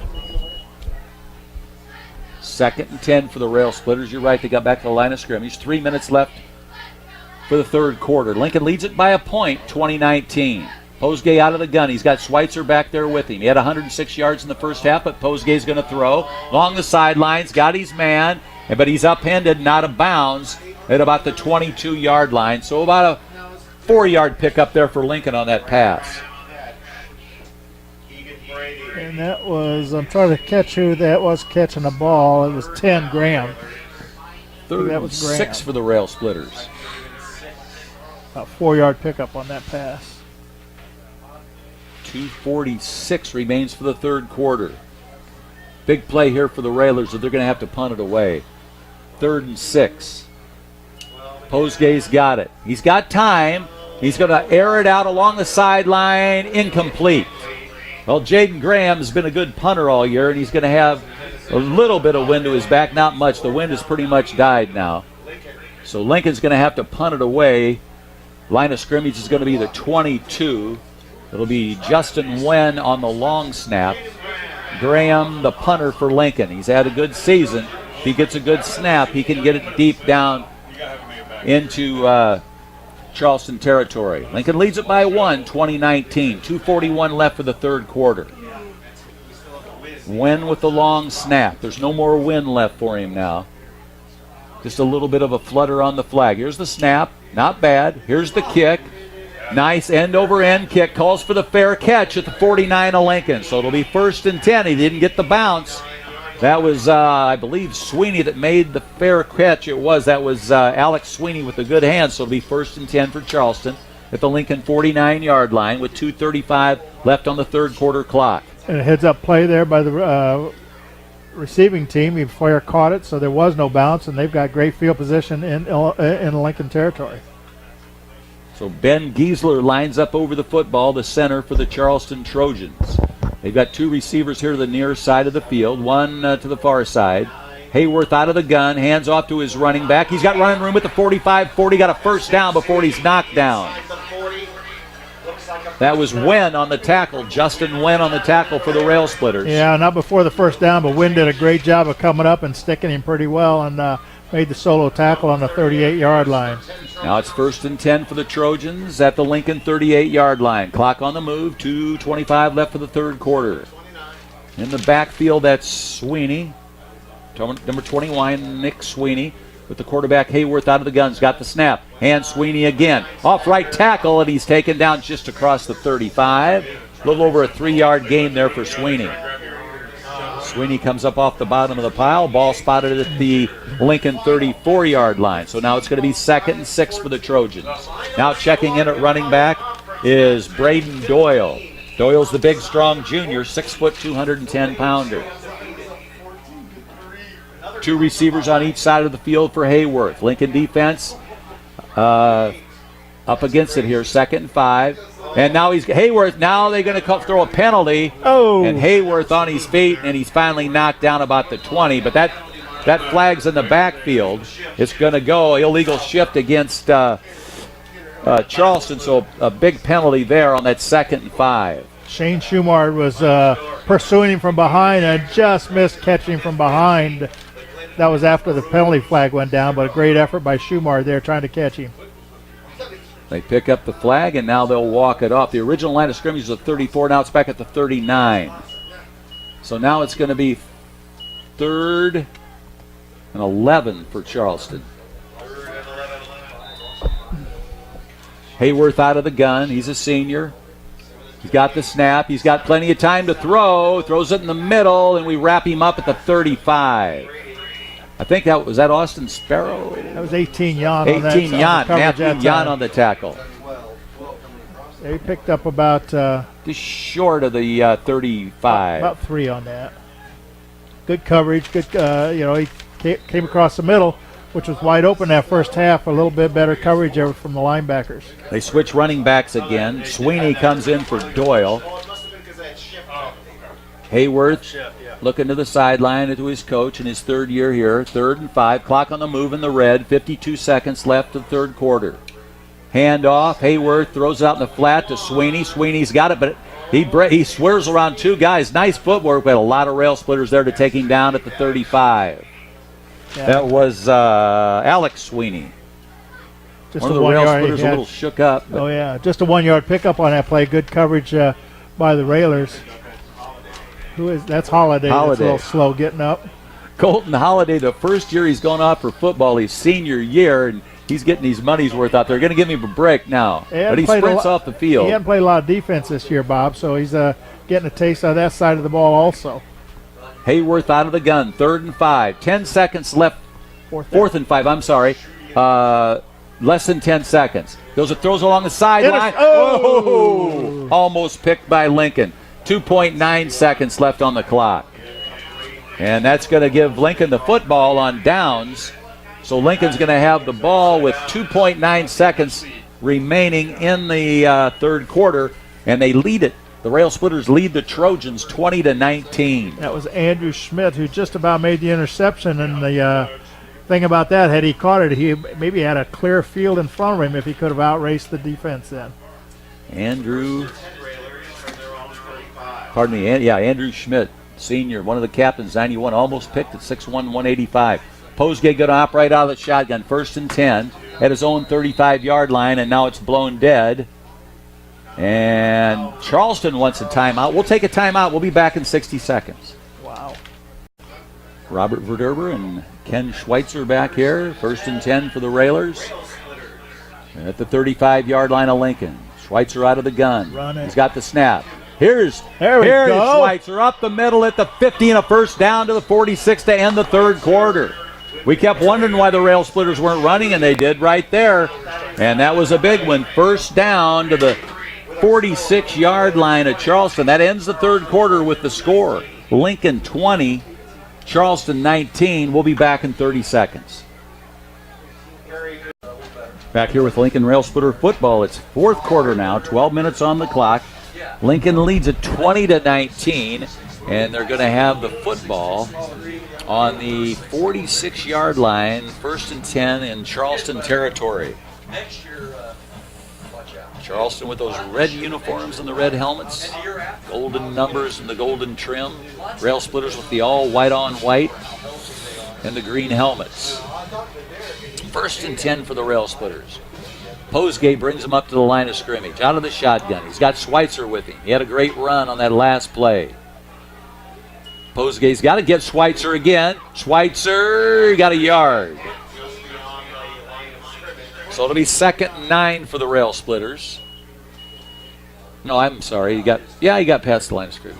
2nd and 10 for the Railsplitters. You're right, they got back to the line of scrimmage. 3 minutes left for the third quarter. Lincoln leads it by a point, 20-19. Posgay out of the gun. He's got Schweitzer back there with him. He had 106 yards in the first half, but Posgay's going to throw along the sidelines, got his man, but he's upended, not of bounds, at about the 22-yard line. So about a 4-yard pickup there for Lincoln on that pass. And that was, I'm trying to catch who that was catching the ball. It was 10 Graham. Third That and was Graham. 6 for the Railsplitters. A 4-yard pickup on that pass. 2:46 remains for the third quarter. Big play here for the Railers, that they're going to have to punt it away. 3rd and 6. Posgay's got it. He's got time. He's going to air it out along the sideline. Incomplete. Well, Jaden Graham's been a good punter all year, and he's going to have a little bit of wind to his back. Not much. The wind has pretty much died now. So Lincoln's going to have to punt it away. Line of scrimmage is going to be the 22. It'll be Justin Wen on the long snap. Graham, the punter for Lincoln. He's had a good season. If he gets a good snap, he can get it deep down into Charleston territory. Lincoln leads it by 1, 20-19. 2:41 left for the third quarter. Wen with the long snap. There's no more wind left for him now. Just a little bit of a flutter on the flag. Here's the snap. Not bad. Here's the kick. Nice end-over-end kick. Calls for the fair catch at the 49 of Lincoln. So it'll be 1st and 10. He didn't get the bounce. That was, I believe, Sweeney that made the fair catch. That was Alex Sweeney with a good hand. So it'll be 1st and 10 for Charleston at the Lincoln 49-yard line with 2:35 left on the third quarter clock. And a heads-up play there by the receiving team. Flair caught it, so there was no bounce, and they've got great field position in Lincoln territory. So Ben Giesler lines up over the football, the center for the Charleston Trojans. They've got 2 receivers here to the near side of the field, one to the far side. Hayworth out of the gun, hands off to his running back. He's got running room at the 45-40, got a first down before he's knocked down. That was Wen on the tackle, Justin Wen on the tackle for the Railsplitters. Yeah, not before the first down, but Wynn did a great job of coming up and sticking him pretty well and made the solo tackle on the 38-yard line. Now it's 1st and 10 for the Trojans at the Lincoln 38-yard line. Clock on the move, 2:25 left for the third quarter. In the backfield, that's Sweeney. Number 21, Nick Sweeney, with the quarterback Hayworth out of the guns. Got the snap. Hand Sweeney again. Off right tackle, and he's taken down just across the 35. A little over a 3-yard gain there for Sweeney. Sweeney comes up off the bottom of the pile. Ball spotted at the Lincoln 34-yard line. So now it's going to be 2nd and 6 for the Trojans. Now checking in at running back is Braden Doyle. Doyle's the big, strong junior, 6 foot, 210-pounder. 2 receivers on each side of the field for Hayworth. Lincoln defense up against it here, 2nd and 5. And now Hayworth, now they're going to throw a penalty. Oh. And Hayworth on his feet, and he's finally knocked down about the 20. But that flag's in the backfield. It's going to go illegal shift against Charleston, so a big penalty there on that 2nd and 5. Shane Schumard was pursuing him from behind and just missed catching him from behind. That was after the penalty flag went down, but a great effort by Schumard there trying to catch him. They pick up the flag, and now they'll walk it off. The original line of scrimmage is at 34. Now it's back at the 39. So now it's going to be 3rd and 11 for Charleston. Hayworth out of the gun. He's a senior. He's got the snap. He's got plenty of time to throw. Throws it in the middle, and we wrap him up at the 35. I think that was Austin Sparrow. That was 18 Jan. 18 Jan. Matthew Jan on the tackle. He picked up about Just short of the 35. about 3 on that. Good coverage. Good, he came across the middle, which was wide open that first half. A little bit better coverage there from the linebackers. They switch running backs again. Sweeney comes in for Doyle. Hayworth looking to the sideline to his coach in his 3rd year here. 3rd and 5. Clock on the move in the red. 52 seconds left of the 3rd quarter. Hand off. Hayworth throws it out in the flat to Sweeney. Sweeney's got it, but he swerves around 2 guys. Nice footwork, but a lot of Railsplitters there to take him down at the 35. Yeah. That was Alex Sweeney. Just one of the Railsplitters a little shook up. Oh, yeah. Just a 1-yard pickup on that play. Good coverage by the Railers. That's Holiday. That's a little slow getting up. Colton Holiday, the first year he's going off for football, his senior year, and he's getting his money's worth out there. Going to give him a break now. But he sprints off the field. He hasn't played a lot of defense this year, Bob, so he's getting a taste of that side of the ball also. Hayworth out of the gun, 3rd and 5. 10 seconds left. 4th and 5, I'm sorry. Less than 10 seconds. Throws along the sideline. Oh! Almost picked by Lincoln. 2.9 seconds left on the clock. And that's going to give Lincoln the football on downs. So Lincoln's going to have the ball with 2.9 seconds remaining in the 3rd quarter, and they lead it. The Railsplitters lead the Trojans 20-19. That was Andrew Schmidt who just about made the interception, and the thing about that, had he caught it, he maybe had a clear field in front of him if he could have outraced the defense then. Andrew Schmidt, senior, one of the captains, 91, almost picked at 6'1", 185. Posgate going to hop right out of the shotgun, 1st and 10, at his own 35-yard line, and now it's blown dead. And Charleston wants a timeout. We'll take a timeout. We'll be back in 60 seconds. Wow. Robert Verderber and Ken Schweitzer back here, 1st and 10 for the Railers. At the 35-yard line of Lincoln. Schweitzer out of the gun. He's got the snap. Here's Schweitzer up the middle at the 50 and a first down to the 46 to end the 3rd quarter. We kept wondering why the Railsplitters weren't running, and they did right there. And that was a big one. First down to the 46-yard line of Charleston. That ends the 3rd quarter with the score. Lincoln 20, Charleston 19. We'll be back in 30 seconds. Back here with Lincoln Railsplitter football. It's 4th quarter now, 12 minutes on the clock. Lincoln leads at 20-19, and they're going to have the football on the 46-yard line, 1st and 10 in Charleston territory. Charleston with those red uniforms and the red helmets, golden numbers and the golden trim. Railsplitters with the all white on white and the green helmets. 1st and 10 for the Railsplitters. Posgate brings him up to the line of scrimmage, out of the shotgun. He's got Schweitzer with him. He had a great run on that last play. Posgate's got to get Schweitzer again. Schweitzer got a yard. So it'll be 2nd and 9 for the Railsplitters. No, I'm sorry. He got past the line of scrimmage.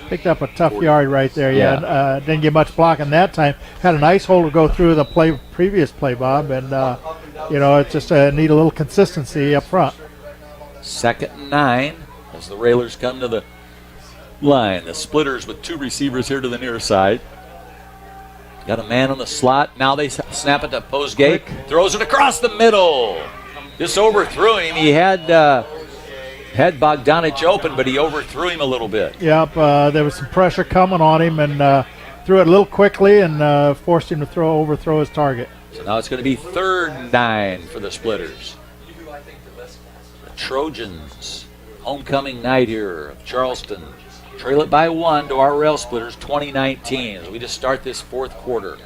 Picked up a tough yard right there. Yeah, didn't get much blocking that time. Had a nice hole to go through the previous play, Bob, and it's just need a little consistency up front. 2nd and 9 as the Railers come to the line. The Splitters with 2 receivers here to the near side. Got a man on the slot. Now they snap it to Posgate. Throws it across the middle. Just overthrew him. He had Bogdanich open, but he overthrew him a little bit. Yep, there was some pressure coming on him, and threw it a little quickly and forced him to overthrow his target. So now it's going to be 3rd and 9 for the Splitters. The Trojans, homecoming night here of Charleston, trail it by 1 to our Railsplitters, 20-19, as we just start this 4th quarter.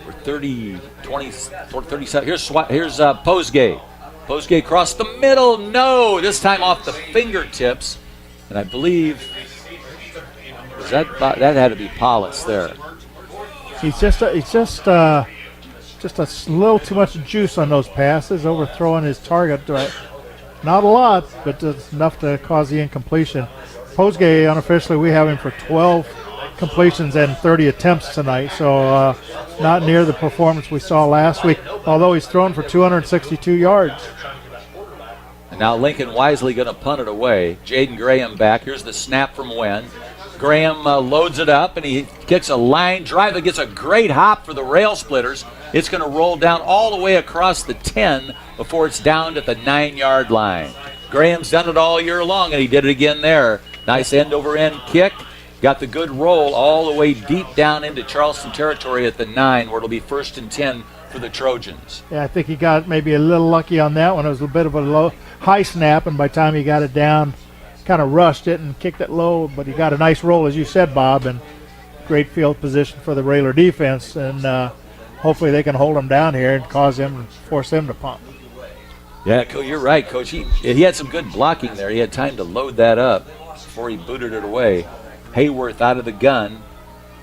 We're 37. Here's Posgate. Posgate across the middle. No, this time off the fingertips. And I believe that had to be Paulus there. He's just a little too much juice on those passes, overthrowing his target. Not a lot, but it's enough to cause the incompletion. Posgate, unofficially, we have him for 12 completions and 30 attempts tonight, so not near the performance we saw last week, although he's thrown for 262 yards. Now Lincoln wisely going to punt it away. Jaden Graham back. Here's the snap from Wen. Graham loads it up, and he kicks a line drive. It gets a great hop for the Railsplitters. It's going to roll down all the way across the 10 before it's down at the 9-yard line. Graham's done it all year long, and he did it again there. Nice end-over-end kick. Got the good roll all the way deep down into Charleston territory at the 9, where it'll be 1st and 10 for the Trojans. Yeah, I think he got maybe a little lucky on that one. It was a bit of a high snap, and by the time he got it down, kind of rushed it and kicked it low, but he got a nice roll, as you said, Bob, and great field position for the Railer defense, and hopefully they can hold him down here and force him to punt. Yeah, you're right, Coach. He had some good blocking there. He had time to load that up before he booted it away. Hayworth out of the gun.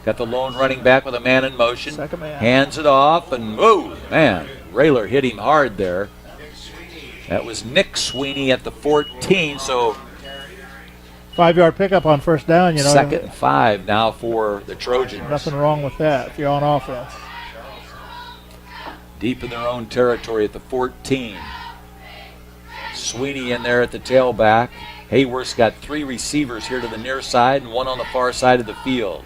Got the lone running back with a man in motion. Second man. Hands it off, and man, Railer hit him hard there. That was Nick Sweeney at the 14, so 5-yard pickup on first down, 2nd and 5 now for the Trojans. Nothing wrong with that if you're on offense. Deep in their own territory at the 14. Sweeney in there at the tailback. Hayworth's got 3 receivers here to the near side and 1 on the far side of the field.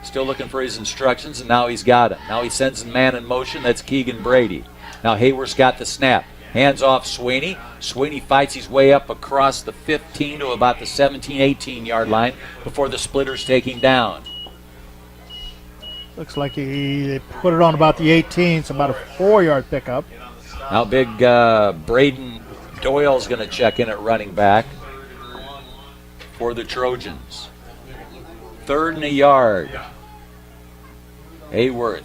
Still looking for his instructions, and now he's got him. Now he sends a man in motion. That's Keegan Brady. Now Hayworth's got the snap. Hands off Sweeney. Sweeney fights his way up across the 15 to about the 17, 18-yard line before the Splitters take him down. Looks like they put it on about the 18, so about a 4-yard pickup. Now big Braden Doyle's going to check in at running back for the Trojans. 3rd and a yard. Hayworth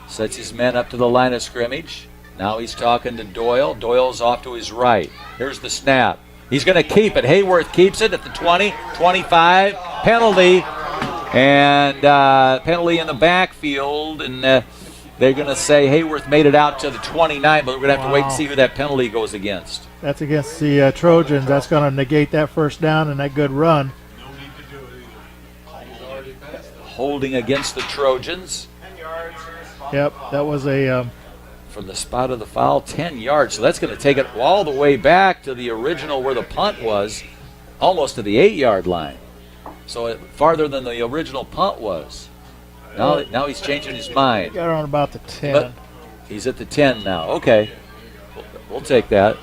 sets his men up to the line of scrimmage. Now he's talking to Doyle. Doyle's off to his right. Here's the snap. He's going to keep it. Hayworth keeps it at the 20, 25. Penalty. And penalty in the backfield. And they're going to say Hayworth made it out to the 29, but we're going to have to wait and see who that penalty goes against. That's against the Trojans. That's going to negate that first down and that good run. Holding against the Trojans. Yep, that was a... from the spot of the foul, 10 yards. So that's going to take it all the way back to the original where the punt was, almost to the 8-yard line. So farther than the original punt was. Now he's changing his mind. Got on about the 10. But he's at the 10 now. Okay. We'll take that.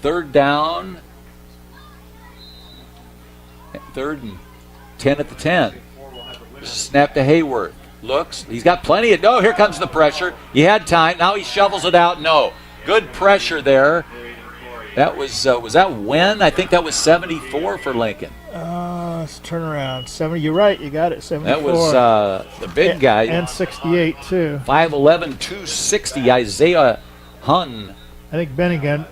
3rd down. 3rd and 10 at the 10. Snap to Hayworth. Looks. He's got plenty of... No, here comes the pressure. He had time. Now he shovels it out. No. Good pressure there. That was that Wen? I think that was 74 for Lincoln. Let's turn around. 70. You're right. You got it. 74. That was the big guy. And 68, too. 5'11", 260, Isaiah Hun. I think Bennigan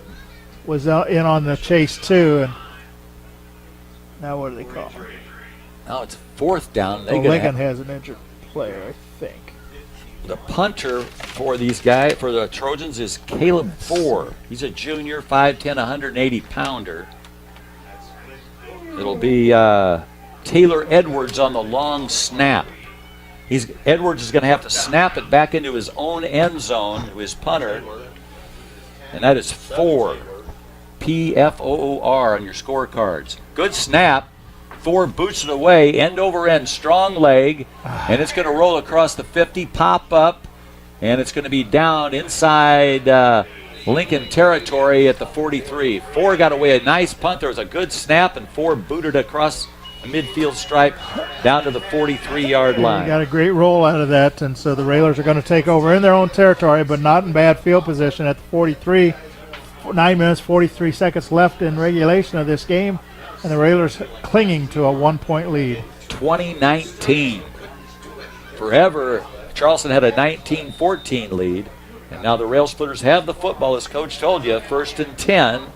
was in on the chase, too. And now what do they call him? Now it's 4th down. Lincoln has an injured player, I think. The punter for these guys, for the Trojans, is Caleb Four. He's a junior, 5'10", 180-pounder. It'll be Taylor Edwards on the long snap. Edwards is going to have to snap it back into his own end zone to his punter. And that is Four. P-F-O-O-R on your scorecards. Good snap. Four boots it away, end over end, strong leg, and it's going to roll across the 50, pop up, and it's going to be down inside Lincoln territory at the 43. Four got away a nice punt. There was a good snap, and Four booted across the midfield stripe down to the 43-yard line. Got a great roll out of that, and so the Railers are going to take over in their own territory, but not in bad field position at the 43. 9 minutes, 43 seconds left in regulation of this game. And the Railers clinging to a 1-point lead. 2019. Forever, Charleston had a 19-14 lead. And now the Railsplitters have the football, as Coach told you, 1st and 10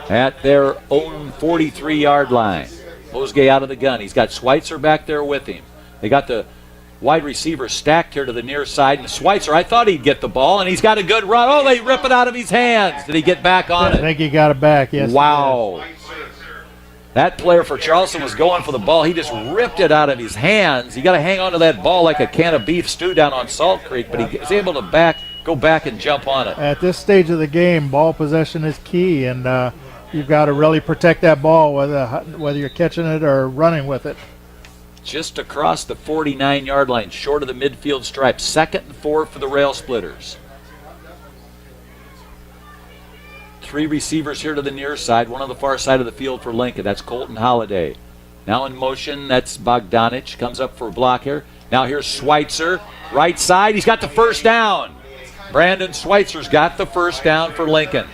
at their own 43-yard line. Mosgay out of the gun. He's got Schweitzer back there with him. They got the wide receiver stacked here to the near side. And Schweitzer, I thought he'd get the ball, and he's got a good run. Oh, they rip it out of his hands. Did he get back on it? I think he got it back, yes. Wow. That player for Charleston was going for the ball. He just ripped it out of his hands. You got to hang on to that ball like a can of beef stew down on Salt Creek, but he was able to go back and jump on it. At this stage of the game, ball possession is key, and you've got to really protect that ball, whether you're catching it or running with it. Just across the 49-yard line, short of the midfield stripe. 2nd and 4 for the Railsplitters. 3 receivers here to the near side, one on the far side of the field for Lincoln. That's Colton Holliday. Now in motion, that's Bogdanich. Comes up for a block here. Now here's Schweitzer. Right side, he's got the first down. Brandon Schweitzer's got the first down for Lincoln.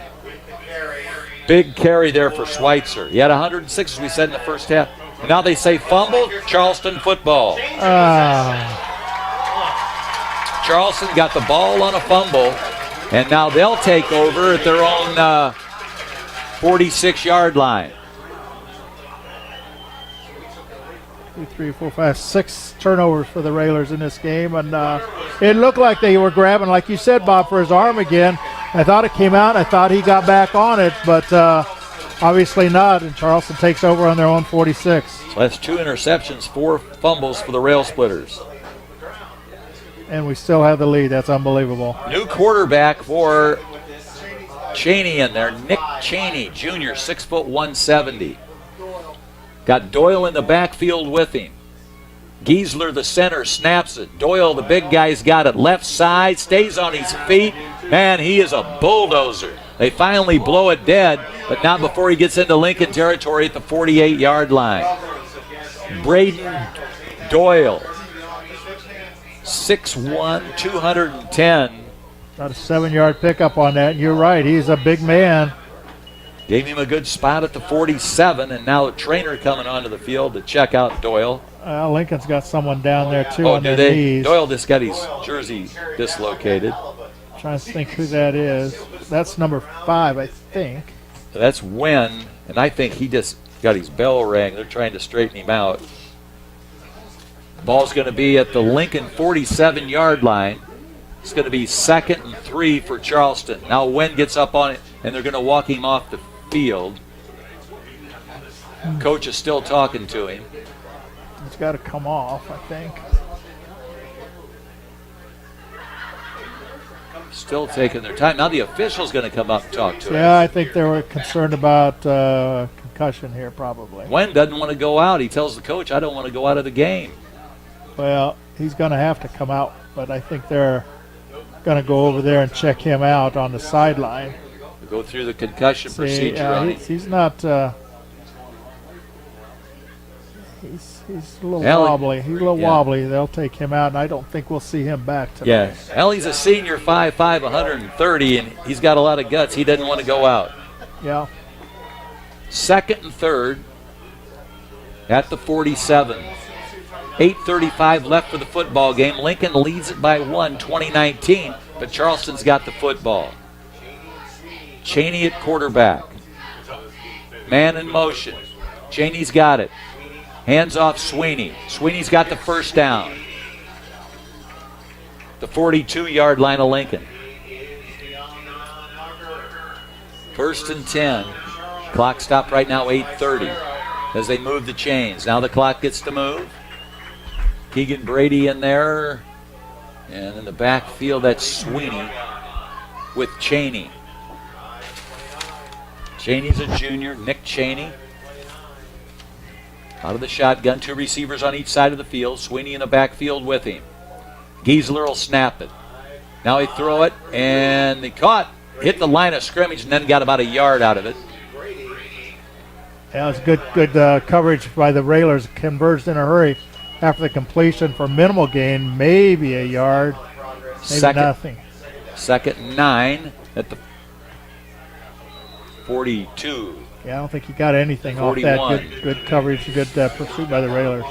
Big carry there for Schweitzer. He had 106, as we said, in the first half. And now they say fumble, Charleston football. Charleston got the ball on a fumble, and now they'll take over at their own 46-yard line. 2, 3, 4, 5, 6 turnovers for the Railers in this game, and it looked like they were grabbing, like you said, Bob, for his arm again. I thought it came out. I thought he got back on it, but obviously not, and Charleston takes over on their own 46. So that's 2 interceptions, 4 fumbles for the Railsplitters. And we still have the lead. That's unbelievable. New quarterback for Cheney in there, Nick Cheney, Jr., 6 foot 170. Got Doyle in the backfield with him. Giesler, the center, snaps it. Doyle, the big guy's got it. Left side, stays on his feet. Man, he is a bulldozer. They finally blow it dead, but not before he gets into Lincoln territory at the 48-yard line. Braden Doyle, 6'1", 210. Got a 7-yard pickup on that. You're right. He's a big man. Gave him a good spot at the 47, and now a trainer coming onto the field to check out Doyle. Lincoln's got someone down there, too, Oh, on do their they? knees. Doyle just got his jersey dislocated. Trying to think who that is. That's number 5, I think. That's Wen, and I think he just got his bell rang. They're trying to straighten him out. Ball's going to be at the Lincoln 47-yard line. It's going to be 2nd and 3 for Charleston. Now Wen gets up on it, and they're going to walk him off the field. Coach is still talking to him. It's got to come off, I think. Still taking their time. Now the official's going to come up and talk to him. Yeah, I think they were concerned about concussion here, probably. Wen doesn't want to go out. He tells the coach, I don't want to go out of the game. Well, he's going to have to come out, but I think they're going to go over there and check him out on the sideline. Go through the concussion procedure on him. He's not. He's a little Allie, wobbly. He's a little wobbly. They'll take him out, and I don't think we'll see him back tonight. Yeah. Well, he's a senior, 5'5", 130, and he's got a lot of guts. He doesn't want to go out. Yeah. 2nd and 3rd at the 47. 8:35 left for the football game. Lincoln leads it by 1, 2019, but Charleston's got the football. Cheney at quarterback. Man in motion. Cheney's got it. Hands off Sweeney. Sweeney's got the first down. The 42-yard line of Lincoln. 1st and 10. Clock stopped right now, 8:30, as they move the chains. Now the clock gets to move. Keegan Brady in there. And in the backfield, that's Sweeney with Cheney. Cheney's a junior, Nick Cheney. Out of the shotgun, 2 receivers on each side of the field. Sweeney in the backfield with him. Giesler will snap it. Now he throw it, and they caught. Hit the line of scrimmage, and then got about a yard out of it. Yeah, it was good coverage by the Railers. Converged in a hurry after the completion for minimal gain, maybe a yard, maybe nothing. 2nd and 9 at the 42. Yeah, I don't think he got anything 41. off that. Good coverage, good pursuit by the Railers.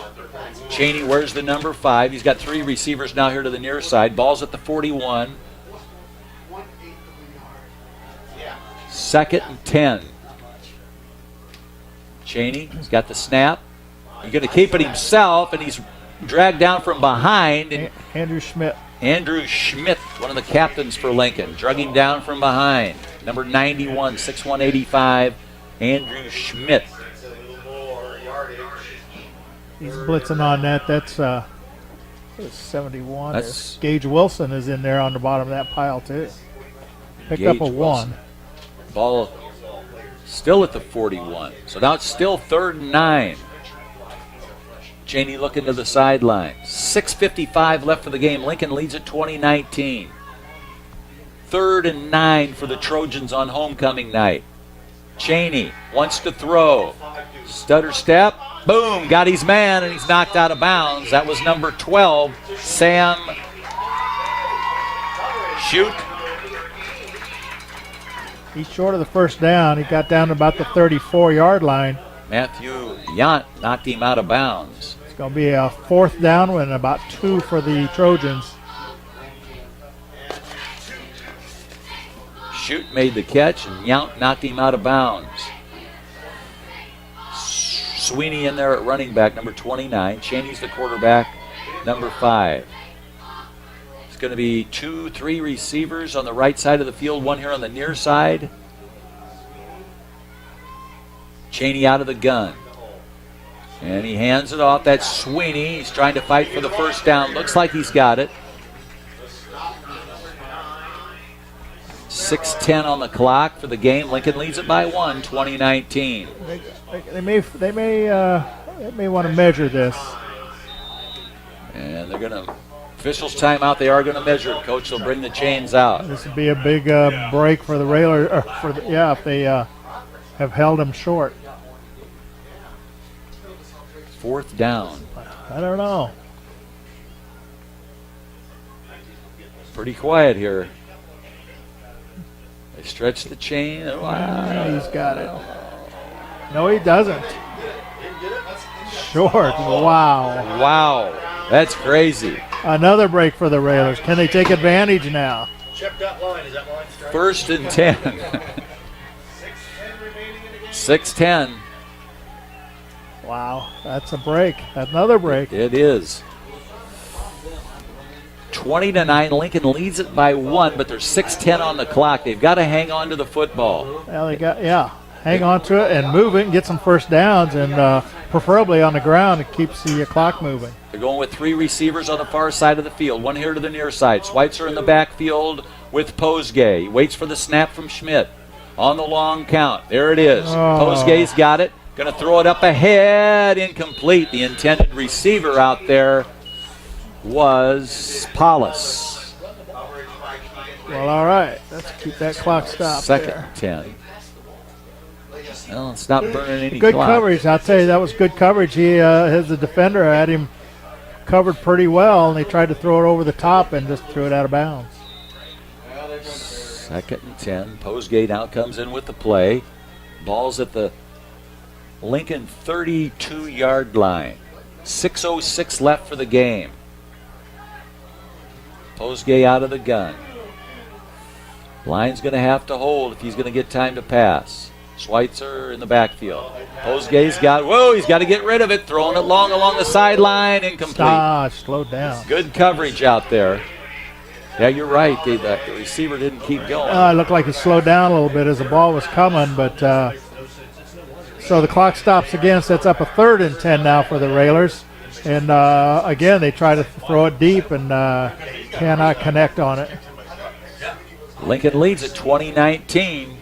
Cheney wears the number 5. He's got 3 receivers now here to the near side. Ball's at the 41. 2nd and 10. Cheney's got the snap. He's going to keep it himself, and he's dragged down from behind. And Andrew Schmidt. Andrew Schmidt, one of the captains for Lincoln, drug him down from behind. Number 91, 6'1", 85, Andrew Schmidt. He's blitzing on that. That's It's 71. That's Gage Wilson is in there on the bottom of that pile, too. Picked Gage up a 1. Wilson. Ball still at the 41. So now it's still 3rd and 9. Cheney looking to the sideline. 6:55 left for the game. Lincoln leads at 20-19. 3rd and 9 for the Trojans on homecoming night. Cheney wants to throw. Stutter step. Boom. Got his man, and he's knocked out of bounds. That was number 12, Sam Shoot. He's short of the first down. He got down to about the 34-yard line. Matthew Yant knocked him out of bounds. It's going to be a 4th down and about 2 for the Trojans. Shoot made the catch, and Yount knocked him out of bounds. Sweeney in there at running back, number 29. Cheney's the quarterback, number 5. It's going to be 2-3 receivers on the right side of the field, one here on the near side. Cheney out of the gun. And he hands it off. That's Sweeney. He's trying to fight for the first down. Looks like he's got it. 6:10 on the clock for the game. Lincoln leads it by 1, 20-19. They may want to measure this. And they're going to, officials timeout, they are going to measure it. Coach will bring the chains out. This would be a big break for the Railers, if they have held them short. 4th down. I don't know. Pretty quiet here. They stretch the chain. Wow. He's got it. No, he doesn't. Short. Wow. Wow. That's crazy. Another break for the Railers. Can they take advantage now? Check that line. Is that line straight? 1st and 10. 6:10. Wow. That's a break. Another break. It is. 20-9. Lincoln leads it by 1, but there's 6:10 on the clock. They've got to hang on to the football. Well, hang on to it and move it and get some first downs, and preferably on the ground. It keeps the clock moving. They're going with 3 receivers on the far side of the field. One here to the near side. Schweitzer in the backfield with Posgay. He waits for the snap from Schmidt. On the long count. There it is. Posgay's got it. Going to throw it up ahead. Incomplete. The intended receiver out there was Paulus. Well, all right. Let's keep that clock stopped. 2nd there. and 10. Well, it's not burning any Good clock. coverage. I'll tell you, that was good coverage. He, as the defender, had him covered pretty well, and they tried to throw it over the top and just threw it out of bounds. 2nd and 10. Posgay now comes in with the play. Ball's at the Lincoln 32-yard line. 6:06 left for the game. Posgay out of the gun. Line's going to have to hold if he's going to get time to pass. Schweitzer in the backfield. Posgay's got, he's got to get rid of it. Throwing it long along the sideline. Incomplete. Slowed down. Good coverage out there. Yeah, you're right. The receiver didn't keep going. It looked like he slowed down a little bit as the ball was coming, but so the clock stops again. Sets up a 3rd and 10 now for the Railers. And again, they try to throw it deep and cannot connect on it. Lincoln leads at 20-19.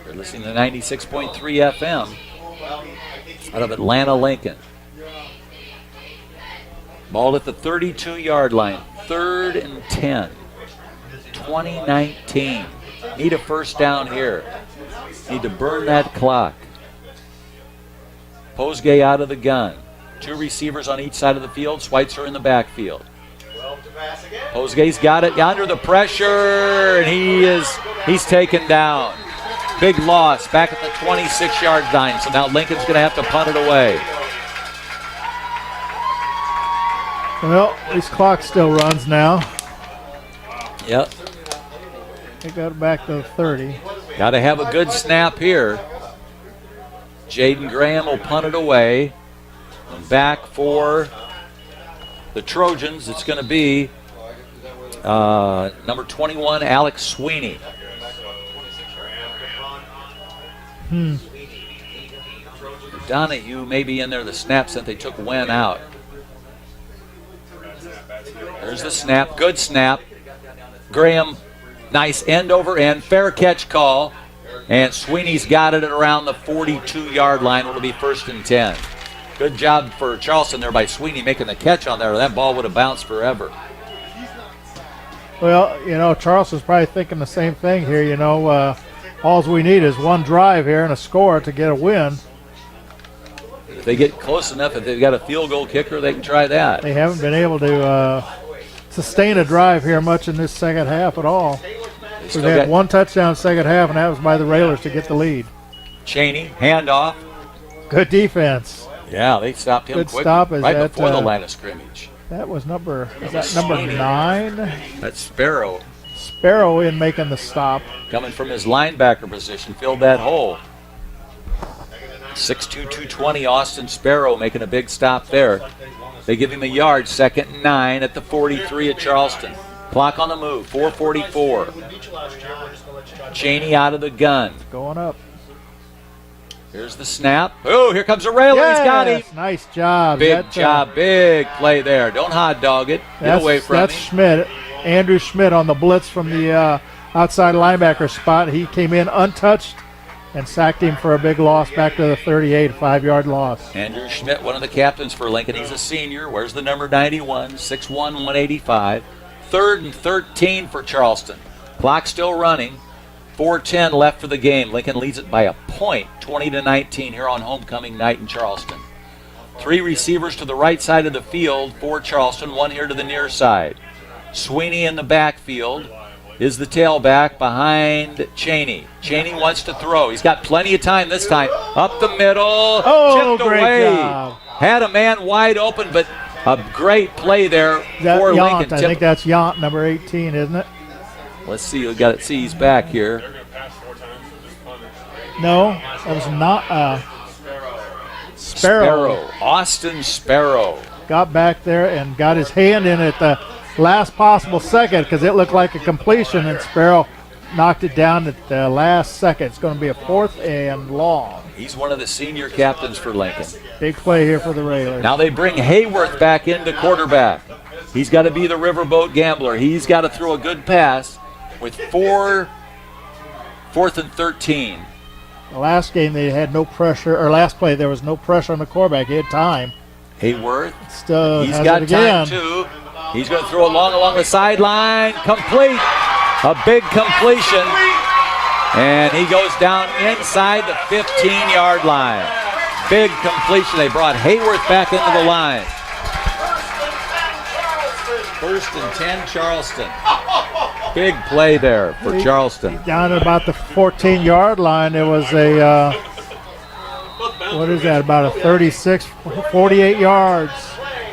You're listening to 96.3 FM out of Atlanta, Lincoln. Ball at the 32-yard line. 3rd and 10. 2019. Need a first down here. Need to burn that clock. Posgay out of the gun. 2 receivers on each side of the field. Schweitzer in the backfield. Posgay's got it under the pressure, and he's taken down. Big loss back at the 26-yard line. So now Lincoln's going to have to punt it away. Well, this clock still runs now. Yep. They got it back to 30. Got to have a good snap here. Jaden Graham will punt it away. And back for the Trojans, it's going to be number 21, Alex Sweeney. Donahue may be in there the snap since they took Wen out. There's the snap. Good snap. Graham, nice end over end. Fair catch call. And Sweeney's got it at around the 42-yard line. It'll be 1st and 10. Good job for Charleston there by Sweeney making the catch on there. That ball would have bounced forever. Well, you know, Charleston's probably thinking the same thing here. You know, all we need is one drive here and a score to get a win. If they get close enough, if they've got a field goal kicker, they can try that. They haven't been able to sustain a drive here much in this second half at all. We've had one touchdown second half, and that was by the Railers to get the lead. Chaney, handoff. Good defense. Yeah, they stopped him Good quick, stop. right before the line of scrimmage. That was number 9? That's Sparrow. Sparrow in making the stop. Coming from his linebacker position, filled that hole. 6'2", 220, Austin Sparrow making a big stop there. They give him a yard, 2nd and 9 at the 43 at Charleston. Clock on the move, 4:44. Chaney out of the gun. Going up. Here's the snap. Oh, here comes a Railer. Yes, He's got him. nice job. Big job, big play there. Don't hot dog it. Get away from That's him. Schmidt. Andrew Schmidt on the blitz from the outside linebacker spot. He came in untouched and sacked him for a big loss back to the 38, 5-yard loss. Andrew Schmidt, one of the captains for Lincoln. He's a senior. Where's the number 91? 6'1", 185. 3rd and 13 for Charleston. Clock still running. 4:10 left for the game. Lincoln leads it by a point, 20-19 here on homecoming night in Charleston. 3 receivers to the right side of the field for Charleston, 1 here to the near side. Sweeney in the backfield is the tailback behind Chaney. Chaney wants to throw. He's got plenty of time this time. Up the middle. Oh, chipped great away. job. Had a man wide open, but a great play there for Yount, Lincoln. I think that's Yount, number 18, isn't it? Let's see. We got to see he's back here. No, that was not Sparrow. Austin Sparrow. Got back there and got his hand in at the last possible second because it looked like a completion, and Sparrow knocked it down at the last second. It's going to be a 4th and long. He's one of the senior captains for Lincoln. Big play here for the Railers. Now they bring Hayworth back into quarterback. He's got to be the riverboat gambler. He's got to throw a good pass with 4th and 13. The last game they had no pressure, or last play there was no pressure on the quarterback. He had time. Hayworth, Still he's has got it again. time too. He's going to throw it long along the sideline. Complete. A big completion. And he goes down inside the 15-yard line. Big completion. They brought Hayworth back into the line. 1st and 10, Charleston. Big play there for Charleston. Down at about the 14-yard line, it was a, what is that, about a 36, 48 yards.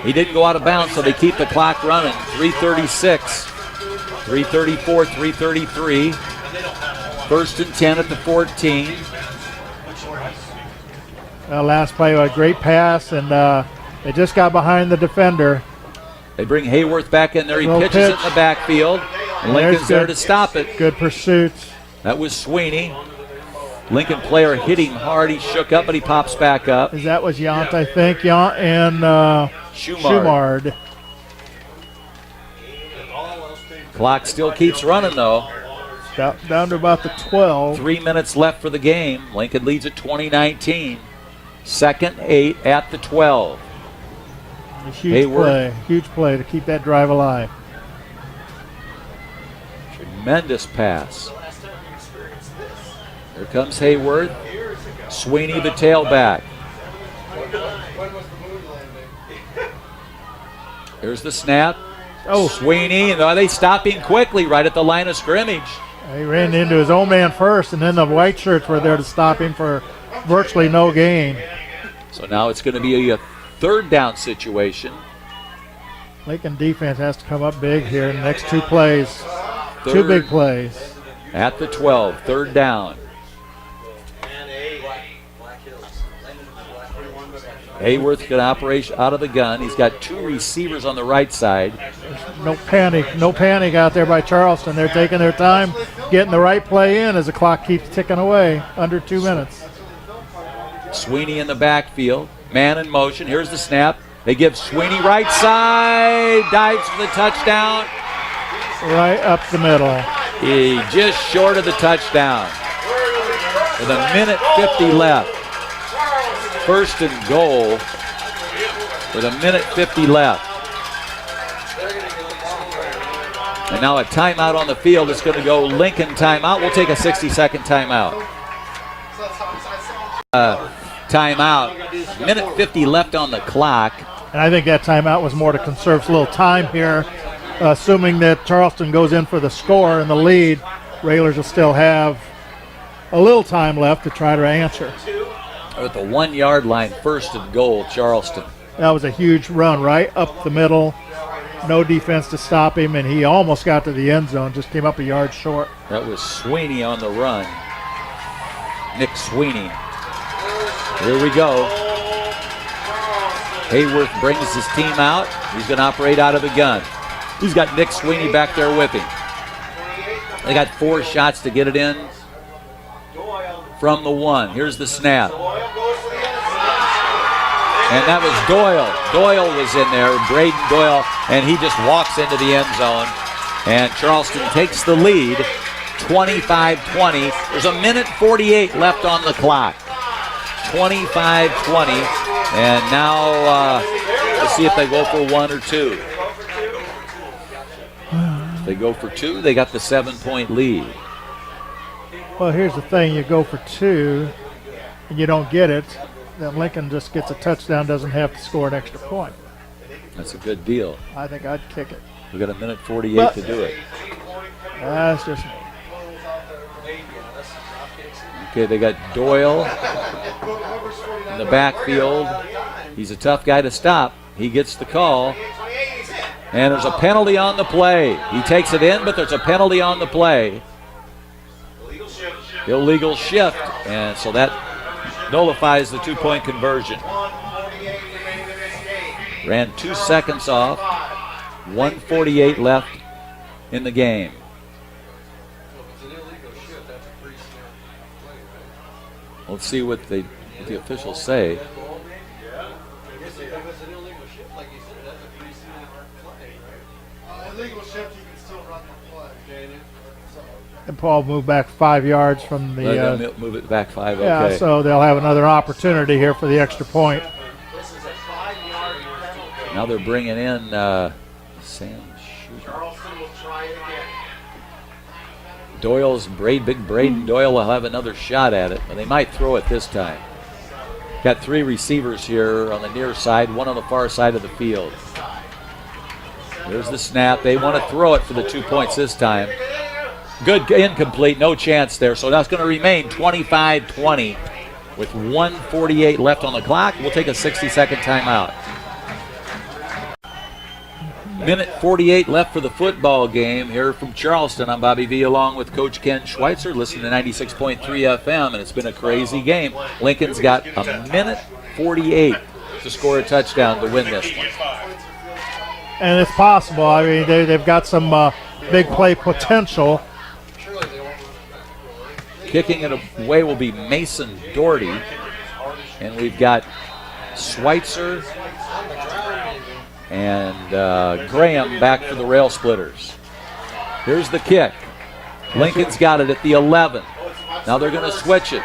He didn't go out of bounds, so they keep the clock running. 3:36, 3:34, 3:33. 1st and 10 at the 14. Last play, a great pass, and they just got behind the defender. They bring Hayworth back in there. He Low pitches pitch. it in the backfield. And Lincoln's there to stop it. Good pursuit. That was Sweeney. Lincoln player hit him hard. He shook up, but he pops back up. That was Yount, I think. Yount and Schumard. Clock still keeps running, though. Down to about the 12. 3 minutes left for the game. Lincoln leads at 20-19. 2nd, 8 at the 12. A huge play to keep that drive alive. Tremendous pass. Here comes Hayworth. Sweeney, the tailback. Here's the snap. Oh, Sweeney, and they stop him quickly right at the line of scrimmage. he ran into his own man first, and then the white shirts were there to stop him for virtually no gain. So now it's going to be a 3rd down situation. Lincoln defense has to come up big here in the next 2 plays. 2 Third big plays. at the 12, 3rd down. Hayworth can operate out of the gun. He's got 2 receivers on the right side. No panic out there by Charleston. They're taking their time, getting the right play in as the clock keeps ticking away. Under 2 minutes. Sweeney in the backfield. Man in motion. Here's the snap. They give Sweeney right side, dives for the touchdown. Right up the middle. He just short of the touchdown. With a minute 50 left. First and goal with a minute 50 left. And now a timeout on the field. It's going to go Lincoln timeout. We'll take a 60-second timeout. Timeout. Minute 50 left on the clock. And I think that timeout was more to conserve a little time here. Assuming that Charleston goes in for the score and the lead, Railers will still have a little time left to try to answer. At the 1 yard line, first and goal, Charleston. That was a huge run right up the middle. No defense to stop him, and he almost got to the end zone, just came up a yard short. That was Sweeney on the run. Nick Sweeney. Here we go. Hayworth brings his team out. He's going to operate out of the gun. He's got Nick Sweeney back there with him. They got 4 shots to get it in from the 1. Here's the snap. And that was Doyle. Doyle was in there, Braden Doyle, and he just walks into the end zone. And Charleston takes the lead, 25-20. There's a minute 48 left on the clock. 25-20. And now let's see if they go for 1 or 2. If they go for 2, they got the 7-point lead. Well, here's the thing. You go for 2, and you don't get it. Then Lincoln just gets a touchdown, doesn't have to score an extra point. That's a good deal. I think I'd kick it. We got a minute 48 to do it. That's just me. Okay, they got Doyle in the backfield. He's a tough guy to stop. He gets the call. And there's a penalty on the play. He takes it in, but there's a penalty on the play. Illegal shift. And so that nullifies the 2-point conversion. Ran 2 seconds off. 1:48 left in the game. Let's see what the officials say. And Paul moved back 5 yards from the. Move it back 5. Yeah, okay. so they'll have another opportunity here for the extra point. Now they're bringing in Sam Shooter. Big Braden Doyle will have another shot at it, but they might throw it this time. Got 3 receivers here on the near side, 1 on the far side of the field. There's the snap. They want to throw it for the 2 points this time. Good, incomplete, no chance there. So that's going to remain 25-20 with 1:48 left on the clock. We'll take a 60-second timeout. Minute 48 left for the football game here from Charleston. I'm Bobby V along with Coach Ken Schweitzer. Listen to 96.3 FM, and it's been a crazy game. Lincoln's got a minute 48 to score a touchdown to win this one. And it's possible. I mean, they've got some big play potential. Kicking it away will be Mason Doherty. And we've got Schweitzer and Graham back for the Railsplitters. Here's the kick. Lincoln's got it at the 11. Now they're going to switch it.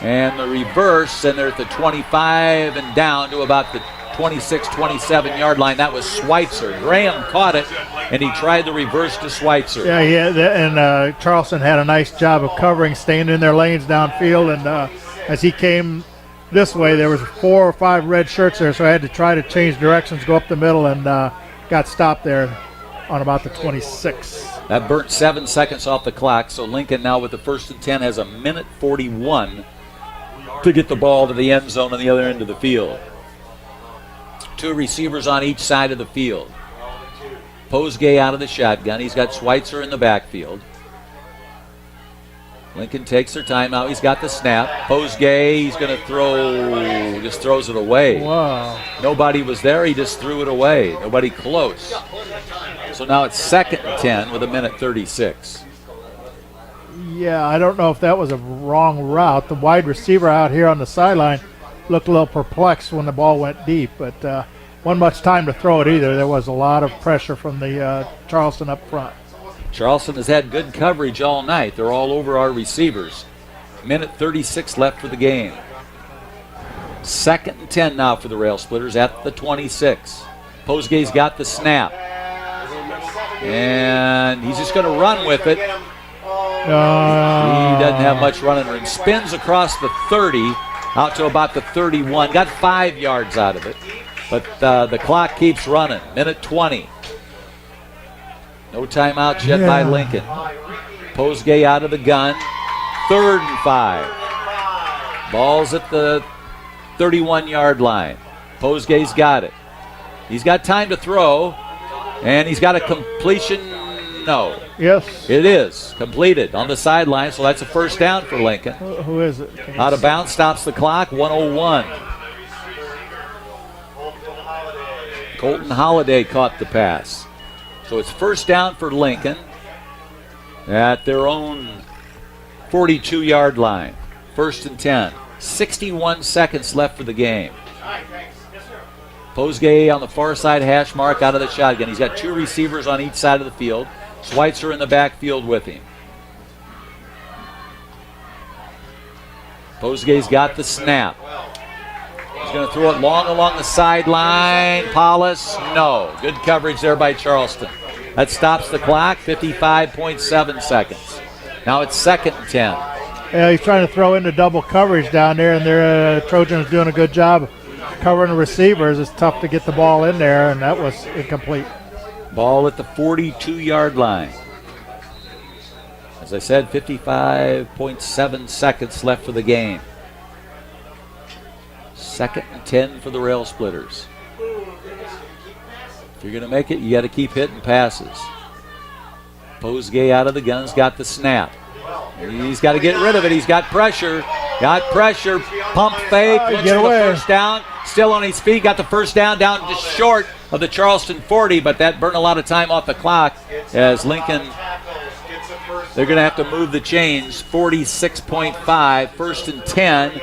And the reverse, and they're at the 25 and down to about the 26, 27 yard line. That was Schweitzer. Graham caught it, and he tried the reverse to Schweitzer. Yeah, and Charleston had a nice job of covering, staying in their lanes downfield, and as he came this way, there was 4 or 5 red shirts there, so I had to try to change directions, go up the middle, and got stopped there on about the 26. That burnt 7 seconds off the clock, so Lincoln now with the 1st and 10 has a minute 41 to get the ball to the end zone on the other end of the field. 2 receivers on each side of the field. Posgay out of the shotgun. He's got Schweitzer in the backfield. Lincoln takes their time out. He's got the snap. Posgay, he's going to throw, just throws it away. Wow. Nobody was there. He just threw it away. Nobody close. So now it's 2nd and 10 with a minute 36. Yeah, I don't know if that was a wrong route. The wide receiver out here on the sideline looked a little perplexed when the ball went deep, but wasn't much time to throw it either. There was a lot of pressure from the Charleston up front. Charleston has had good coverage all night. They're all over our receivers. Minute 36 left for the game. 2nd and 10 now for the Railsplitters at the 26. Posgay's got the snap. And he's just going to run with it. He doesn't have much running room. Spins across the 30 out to about the 31. Got 5 yards out of it. But the clock keeps running. Minute 20. No timeouts yet by Lincoln. Posgay out of the gun. 3rd and 5. Ball's at the 31-yard line. Posgay's got it. He's got time to throw, and he's got a completion. No. Yes. It is completed on the sideline, so that's a first down for Lincoln. Who is it? Out of bounds, stops the clock, 1:01. Colton Holiday caught the pass. So it's first down for Lincoln at their own 42-yard line. 1st and 10. 61 seconds left for the game. Posgay on the far side hash mark out of the shotgun. He's got 2 receivers on each side of the field. Schweitzer in the backfield with him. Posgay's got the snap. He's going to throw it long along the sideline. Paulus, no. Good coverage there by Charleston. That stops the clock, 55.7 seconds. Now it's 2nd and 10. Yeah, he's trying to throw into double coverage down there, and their Trojans doing a good job covering the receivers. It's tough to get the ball in there, and that was incomplete. Ball at the 42-yard line. As I said, 55.7 seconds left for the game. 2nd and 10 for the Railsplitters. If you're going to make it, you got to keep hitting passes. Posgay out of the gun's got the snap. He's got to get rid of it. He's got pressure. Got pressure. Pump fake. Looks for the first down. Still on his feet. Got the first down just short of the Charleston 40, but that burned a lot of time off the clock as Lincoln, they're going to have to move the chains. 46.5. 1st and 10.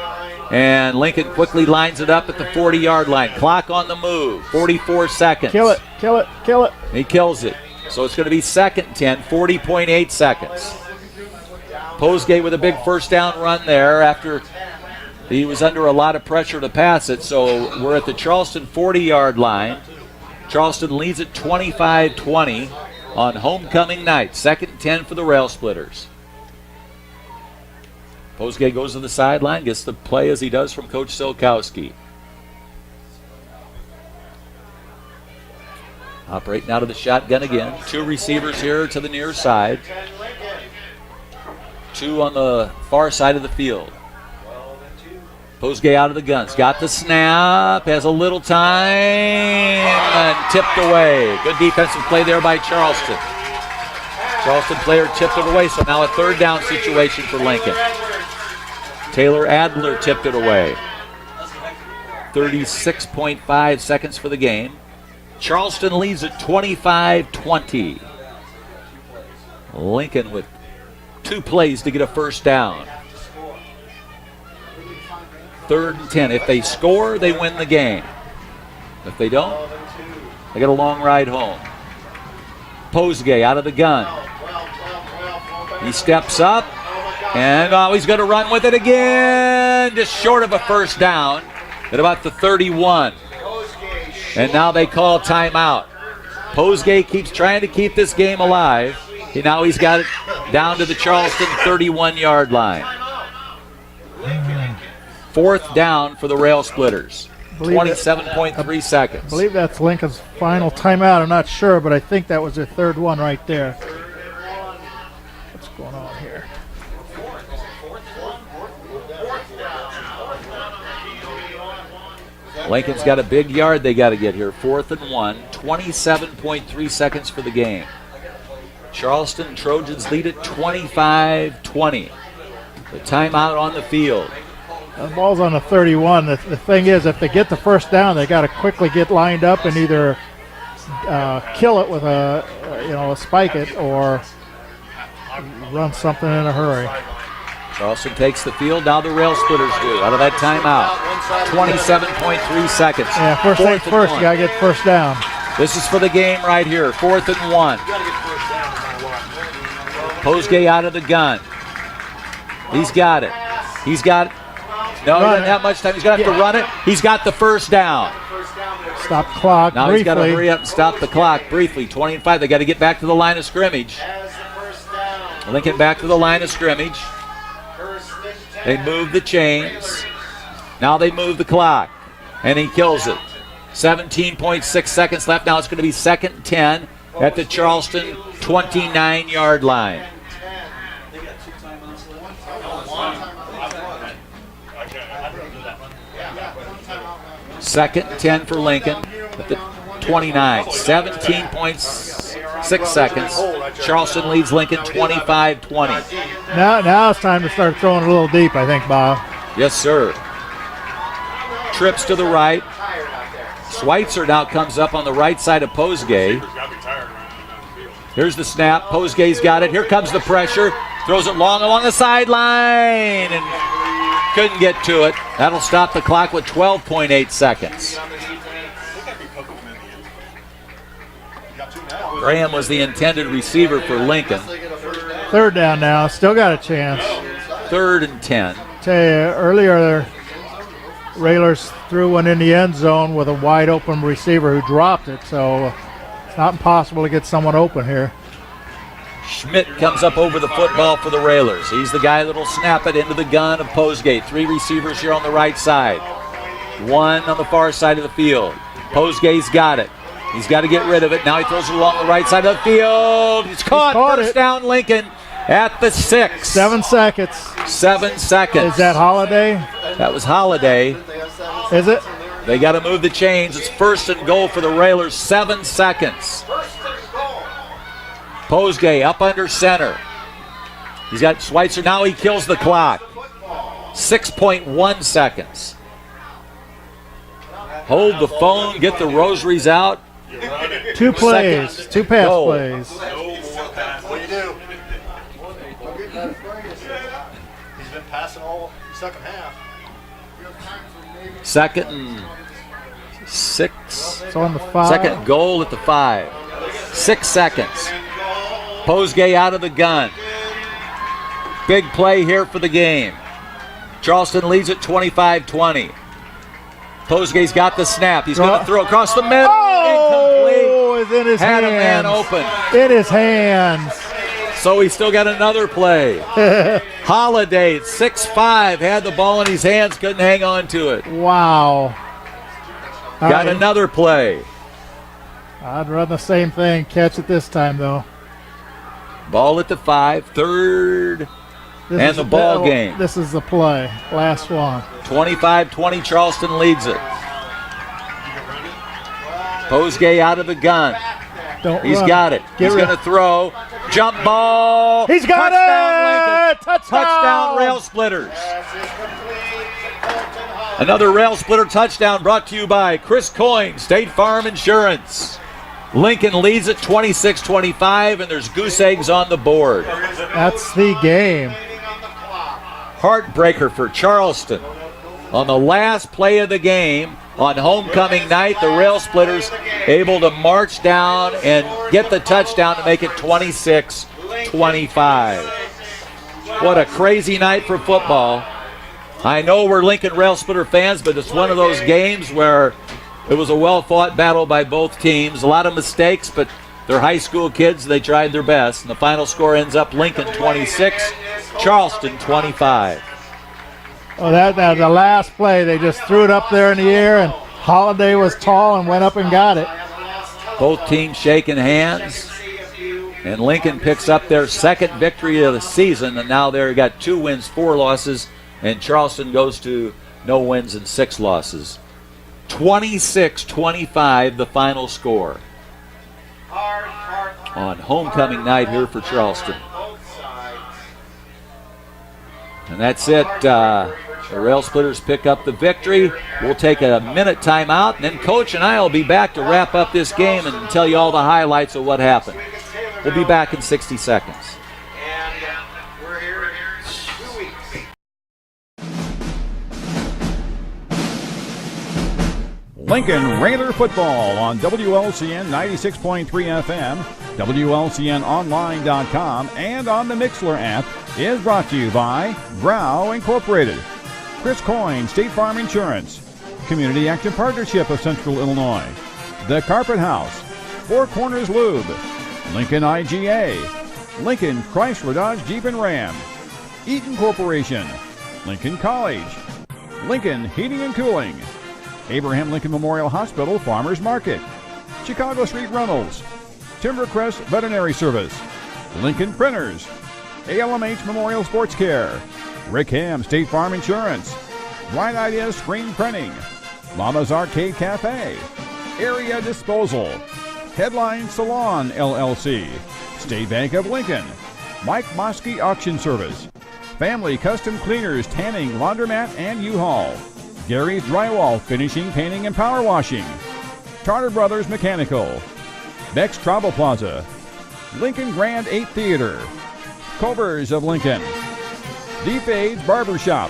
And Lincoln quickly lines it up at the 40-yard line. Clock on the move. 44 seconds. Kill it. Kill it. Kill it. He kills it. So it's going to be 2nd and 10. 40.8 seconds. Posgay with a big first down run there after he was under a lot of pressure to pass it. So we're at the Charleston 40-yard line. Charleston leads at 25-20 on homecoming night. 2nd and 10 for the Railsplitters. Posgay goes to the sideline, gets the play as he does from Coach Silkowski. Operating out of the shotgun again. 2 receivers here to the near side. 2 on the far side of the field. Posgay out of the guns. Got the snap. Has a little time. And tipped away. Good defensive play there by Charleston. Charleston player tipped it away. So now a 3rd down situation for Lincoln. Taylor Adler tipped it away. 36.5 seconds for the game. Charleston leads at 25-20. Lincoln with 2 plays to get a first down. 3rd and 10. If they score, they win the game. If they don't, they get a long ride home. Posgay out of the gun. He steps up, and he's going to run with it again. Just short of a first down at about the 31. And now they call timeout. Posgay keeps trying to keep this game alive. Now he's got it down to the Charleston 31-yard line. 4th down for the Railsplitters. 27.3 seconds. I believe that's Lincoln's final timeout. I'm not sure, but I think that was their 3rd one right there. What's going on here? Lincoln's got a big yard they got to get here. 4th and 1. 27.3 seconds for the game. Charleston Trojans lead at 25-20. The timeout on the field. The ball's on the 31. The thing is, if they get the first down, they got to quickly get lined up and either kill it with spike it, or run something in a hurry. Charleston takes the field. Now the Railsplitters do out of that timeout. 27.3 seconds. Yeah, first things and first, one. you got to get first down. This is for the game right here. 4th and 1. You gotta get first down no matter what. Posgay out of the gun. He's got it. He's got it. No, he doesn't have much time. He's going to have to run it. He's got the first down. Stop clock Now briefly. he's got to hurry up and stop the clock briefly. 20 and 5. They got to get back to the line of scrimmage. Lincoln back to the line of scrimmage. They move the chains. Now they move the clock. And he kills it. 17.6 seconds left. Now it's going to be 2nd and 10 at the Charleston 29-yard line. Second and 10 for Lincoln at the 29. 17.6 seconds. Charleston leads Lincoln 25-20. Now it's time to start throwing a little deep, I think, Bob. Yes, sir. Trips to the right. Schweitzer now comes up on the right side of Posgay. Here's the snap. Posgay's got it. Here comes the pressure. Throws it long along the sideline and couldn't get to it. That'll stop the clock with 12.8 seconds. Graham was the intended receiver for Lincoln. Third down now. Still got a chance. 3rd and 10. Tell you, earlier, Railers threw one in the end zone with a wide open receiver who dropped it, so it's not impossible to get someone open here. Schmidt comes up over the football for the Railers. He's the guy that'll snap it into the gun of Posgay. 3 receivers here on the right side. 1 on the far side of the field. Posgay's got it. He's got to get rid of it. Now he throws it along the right side of the field. He's caught. First down Lincoln at the 6. 7 seconds. 7 seconds. Is that Holiday? That was Holiday. Is it? They got to move the chains. It's 1st and goal for the Railers. 7 seconds. Posgay up under center. He's got Schweitzer. Now he kills the clock. 6.1 seconds. Hold the phone. Get the rosaries out. 2 plays. Second 2 pass goal. plays. What do you do? He's been passing all second half. 2nd and 6. It's on the 5. Second goal at the 5. 6 seconds. Posgay out of the gun. Big play here for the game. Charleston leads at 25-20. Posgay's got the snap. He's going to throw across the middle. Oh, it's in his Had hands. a man open. In his hands. So he's still got another play. Holiday, 6'5", had the ball in his hands, couldn't hang on to it. Wow. All Got right. another play. I'd run the same thing. Catch it this time, though. Ball at the 5, 3rd, This and is the ball game. This is the play. Last one. 25-20, Charleston leads it. Posgay out of the gun. Don't He's run. got it. Get He's rid- going to throw. Jump ball. He's got it! Touchdown, Railsplitters. Another Railsplitter touchdown brought to you by Chris Coyne, State Farm Insurance. Lincoln leads at 26-25, and there's goose eggs on the board. That's the game. Heartbreaker for Charleston. On the last play of the game, on homecoming night, the Railsplitters able to march down and get the touchdown to make it 26-25. What a crazy night for football. I know we're Lincoln Railsplitter fans, but it's one of those games where it was a well-fought battle by both teams. A lot of mistakes, but they're high school kids. They tried their best. And the final score ends up Lincoln 26, Charleston 25. Oh, that the last play, they just threw it up there in the air, and Holiday was tall and went up and got it. Both teams shaking hands. And Lincoln picks up their second victory of the season, and now they've got 2 wins, 4 losses, and Charleston goes to no wins and 6 losses. 26-25 the final score on homecoming night here for Charleston. And that's it. The Railsplitters pick up the victory. We'll take a minute timeout, and then Coach and I will be back to wrap up this game and tell you all the highlights of what happened. We'll be back in 60 seconds. And we're here in 2 weeks. Lincoln Raider football on WLCN 96.3 FM, WLCNonline.com, and on the Mixler app is brought to you by Grau Incorporated, Chris Coyne State Farm Insurance, Community Action Partnership of Central Illinois, The Carpet House, Four Corners Lube, Lincoln IGA, Lincoln Chrysler Dodge Jeep and Ram, Eaton Corporation, Lincoln College, Lincoln Heating and Cooling, Abraham Lincoln Memorial Hospital Farmers Market, Chicago Street Rentals, Timbercrest Veterinary Service, Lincoln Printers, ALMH Memorial Sports Care, Rick Ham State Farm Insurance, Bright Ideas Screen Printing, Mama's Arcade Cafe, Area Disposal, Headline Salon LLC, State Bank of Lincoln, Mike Mosky Auction Service, Family Custom Cleaners Tanning Laundromat and U-Haul, Gary's Drywall Finishing, Painting and Power Washing, Charter Brothers Mechanical, Beck's Travel Plaza, Lincoln Grand 8 Theater, Culver's of Lincoln, Deep Age Barber Shop,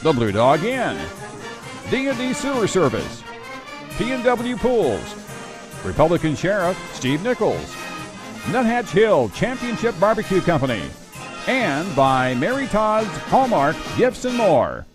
The Blue Dog Inn, D&D Sewer Service, P&W Pools, Republican Sheriff Steve Nichols, Nuthatch Hill Championship Barbecue Company, and by Mary Todd's Hallmark Gifts and More.